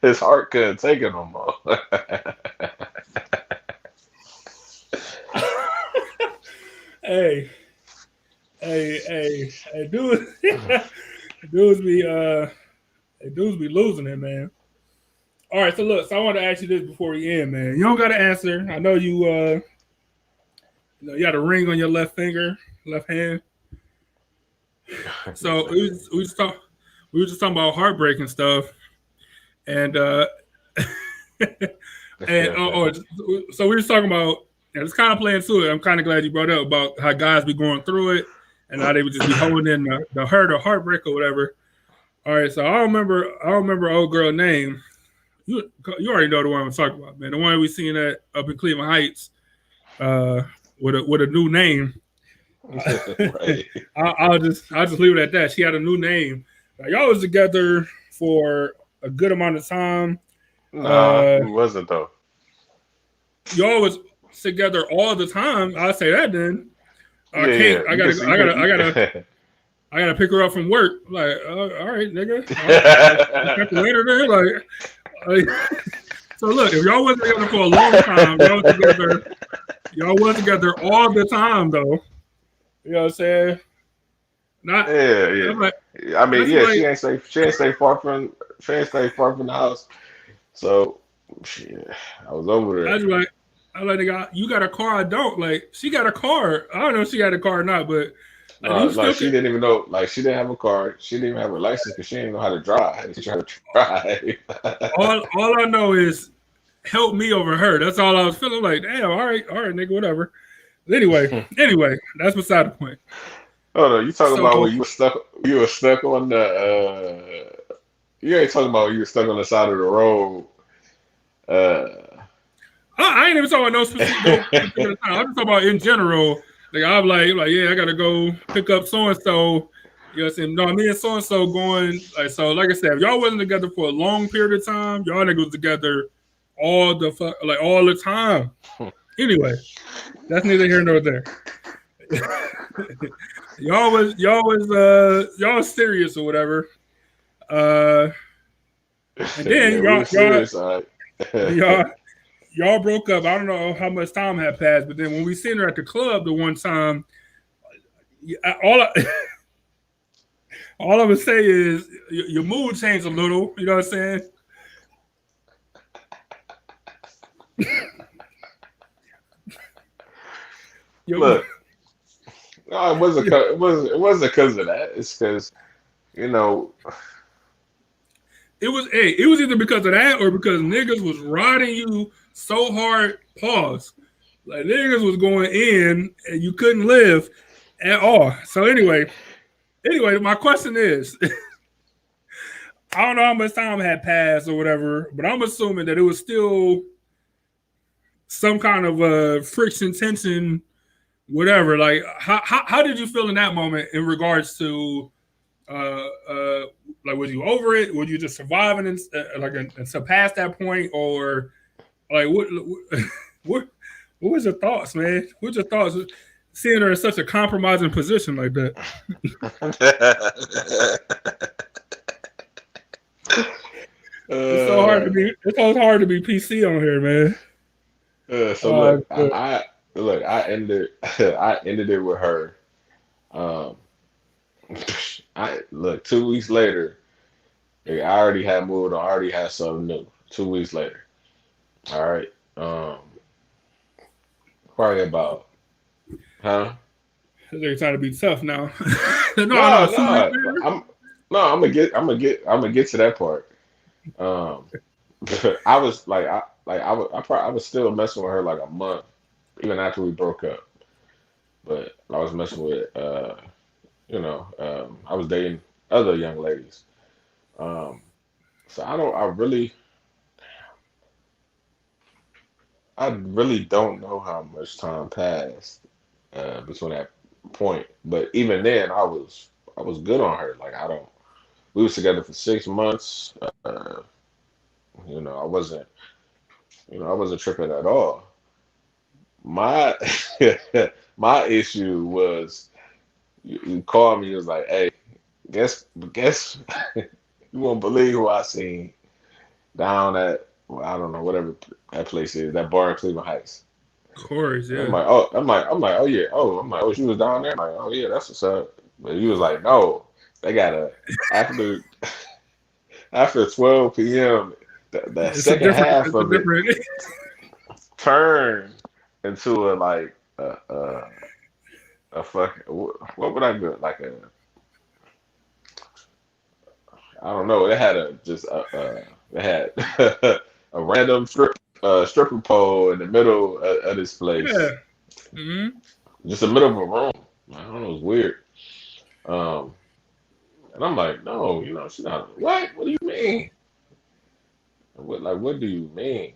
His heart couldn't take it no more. Hey, dudes be losing it, man. All right, so I want to ask you this before we end, man. You don't got to answer. I know you got a ring on your left finger, left hand. So we were just talking about heartbreak and stuff, and so we were talking about. And it's kind of playing to it. I'm kind of glad you brought up about how guys be going through it and how they would just be holding in the hurt or heartbreak or whatever. All right, so I don't remember old girl name. You already know the one I'm talking about, man. The one we seen up in Cleveland Heights, with a new name. Right. I'll just leave it at that. She had a new name. Y'all was together for a good amount of time. It wasn't though. Y'all was together all the time. I'll say that then. I gotta pick her up from work. Like, all right, nigga. Later then, like, so look, if y'all wasn't together for a long time, y'all was together all the time though. You know what I'm saying? Like, I mean, yeah, she ain't stay far from the house. So shit, I was over there. That's right. I'm like, nigga, you got a car, I don't. Like, she got a car. I don't know if she got a car or not, but she didn't even know. Like, she didn't have a car. She didn't even have a license because she didn't know how to drive. She tried to drive. all I know is help me over her. That's all I was feeling. Like, damn, all right, nigga, whatever. Anyway, that's beside the point. Oh no, you talking about when you were stuck on the you ain't talking about when you were stuck on the side of the road. I ain't even talking about no specific time. I'm just talking about in general. Like, I'm like, yeah, I gotta go pick up so and so. You know what I'm saying? No, me and so and so going. Like, so, like I said, if y'all wasn't together for a long period of time, y'all niggas was together all the time. Anyway, that's neither here nor there. y'all was serious or whatever. And then y'all broke up. I don't know how much time had passed, but then when we seen her at the club the one time, all I would say is your mood changed a little. You know what I'm saying? Look, no, it wasn't because of that. It's because, you know, it was either because of that or because niggas was riding you so hard. Pause. Like, niggas was going in and you couldn't live at all. So anyway, my question is, I don't know how much time had passed or whatever, but I'm assuming that it was still some kind of friction, tension, whatever. Like, how did you feel in that moment in regards to like, was you over it? Were you just surviving and surpass that point, or like what was your thoughts, man? What's your thoughts? seeing her in such a compromising position like that. It's so hard to be. It's so hard to be PC on here, man. So look, I ended it with her. I look 2 weeks later. I already had moved. I already had something new. 2 weeks later. All right. Probably about, huh? They're trying to be tough now. No. I'm gonna get to that part. I was like, I was still messing with her like a month, even after we broke up. But I was messing with, I was dating other young ladies. So I really don't know how much time passed between that point. But even then, I was good on her. Like we was together for 6 months. I wasn't tripping at all. My my issue was you called me. You was like, "Hey, guess you won't believe who I seen down at, well, I don't know, whatever that place is, that bar in Cleveland Heights." Of course, yeah. I'm like, oh yeah, she was down there. I'm like, oh yeah, that's what's up. But he was like, no, they got after 12 p.m. The second half of it turned into a fucking, what would I do? Like I don't know. It had a random stripper pole in the middle of this place. Yeah. Mm-hmm. Just the middle of a room. I don't know. It was weird. And I'm like, no, she's not. What? What do you mean? What do you mean?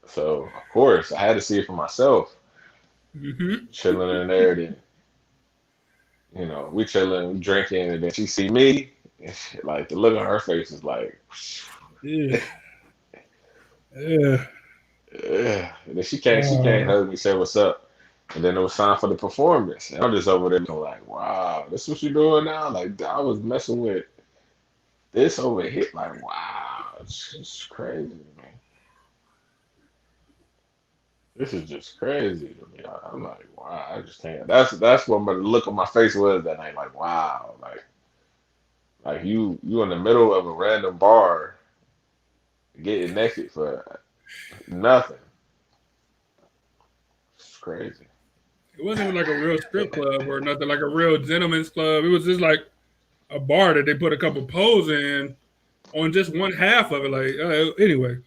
So of course I had to see it for myself. Mm-hmm. Chilling in there, then we chilling, drinking, and then she see me. Like the look on her face is like, yeah. Yeah. And then she can't hug me, say what's up, and then it was time for the performance. And I'm just over there going like, wow, this what you doing now? Like I was messing with this over here. Like wow, it's just crazy, man. This is just crazy to me. I'm like, wow, I just can't. That's what the look on my face was that night. Like wow, like you in the middle of a random bar getting naked for nothing. It's crazy. It wasn't even like a real strip club or nothing, like a real gentleman's club. It was just like a bar that they put a couple poles in on just one half of it. Like anyway.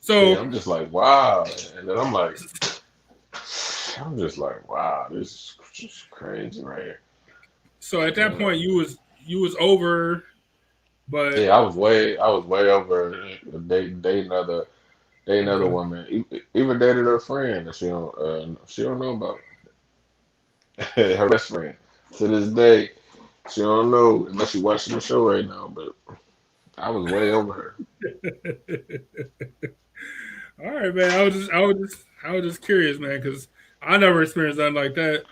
So yeah, I'm just like, wow. And then I'm just like, wow, this is just crazy right here. So at that point you was over, but yeah, I was way over dating other woman. Even dated her friend that she don't know about. Her best friend. To this day, she don't know unless she watching the show right now. But I was way over her. All right, man. I was just curious, man, because I never experienced nothing like that.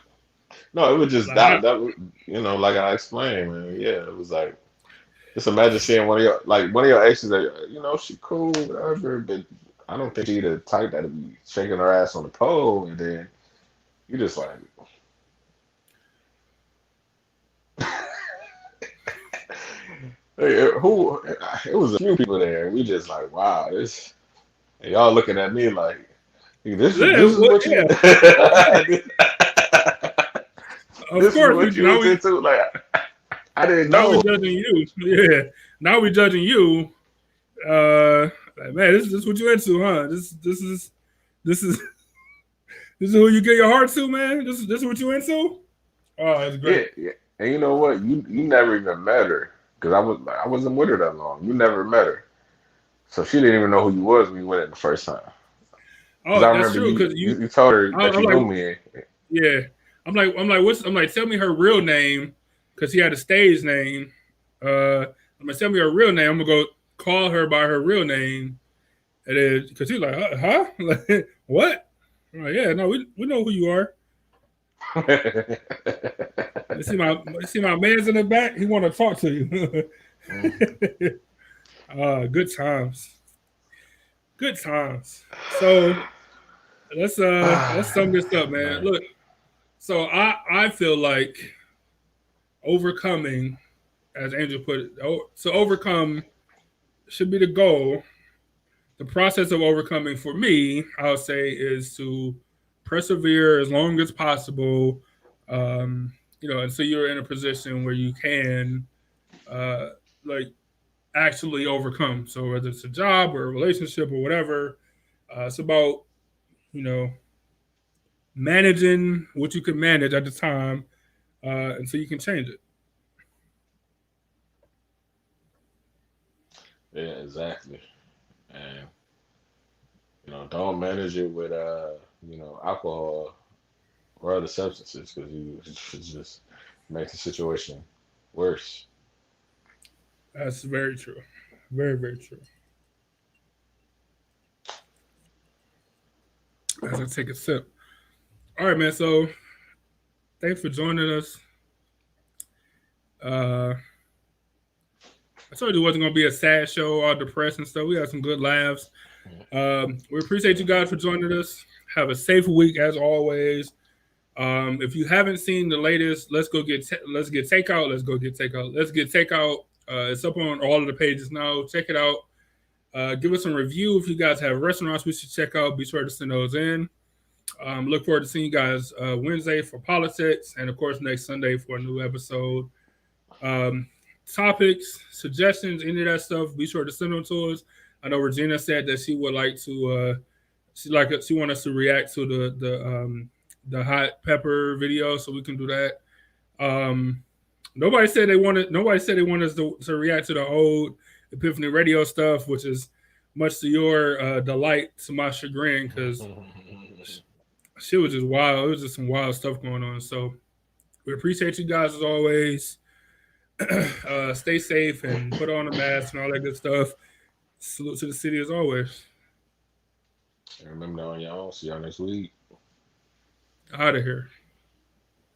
No, it was just that like I explained, man. Yeah, it was like, just imagine seeing one of your exes that she cool, whatever, but I don't think she the type that'd be shaking her ass on the pole, and then you just like. It was a few people there. We just like, wow, this. And y'all looking at me like, this is what you. Of course, what you was into. Like, I didn't know. Now we judging you. Yeah. Now we judging you. Like, man, this is what you into, huh? This is who you get your heart to, man. This is what you into. Oh, that's great. Yeah. And you know what? You never even met her because I wasn't with her that long. You never met her, so she didn't even know who you was when you went in the first time. Oh, that's true. Because you told her that you knew me. Yeah. I'm like, tell me her real name, because he had a stage name. I'm like, tell me her real name. I'm gonna go call her by her real name, and then because he's like, huh? Like, what? I'm like, yeah, no, we know who you are. You see my man's in the back. He want to talk to you. Good times. Good times. So let's sum this up, man. Look, so I feel like overcoming, as Angel put it, so overcome should be the goal. The process of overcoming for me, I'll say, is to persevere as long as possible. Until you're in a position where you can, like, actually overcome. So whether it's a job or a relationship or whatever, it's about managing what you can manage at the time, and so you can change it. Yeah, exactly. And don't manage it with alcohol or other substances because it just makes the situation worse. That's very true. Very, very true. As I take a sip. All right, man. So thanks for joining us. I told you it wasn't going to be a sad show, all depressed and stuff. We had some good laughs. We appreciate you guys for joining us. Have a safe week as always. If you haven't seen the latest, let's get takeout. It's up on all of the pages now. Check it out. Give us some review if you guys have restaurants we should check out. Be sure to send those in. Look forward to seeing you guys Wednesday for politics, and of course next Sunday for a new episode. Topics, suggestions, any of that stuff, be sure to send them to us. I know Regina said that she would like to she want us to react to the hot pepper video, so we can do that. Nobody said they want us to react to the old Epiphany Radio stuff, which is much to your delight, to my chagrin, because shit was just wild. It was just some wild stuff going on. So we appreciate you guys as always. Stay safe and put on a mask and all that good stuff. Salute to the city as always. And remember, on your own. See y'all next week. Out of here.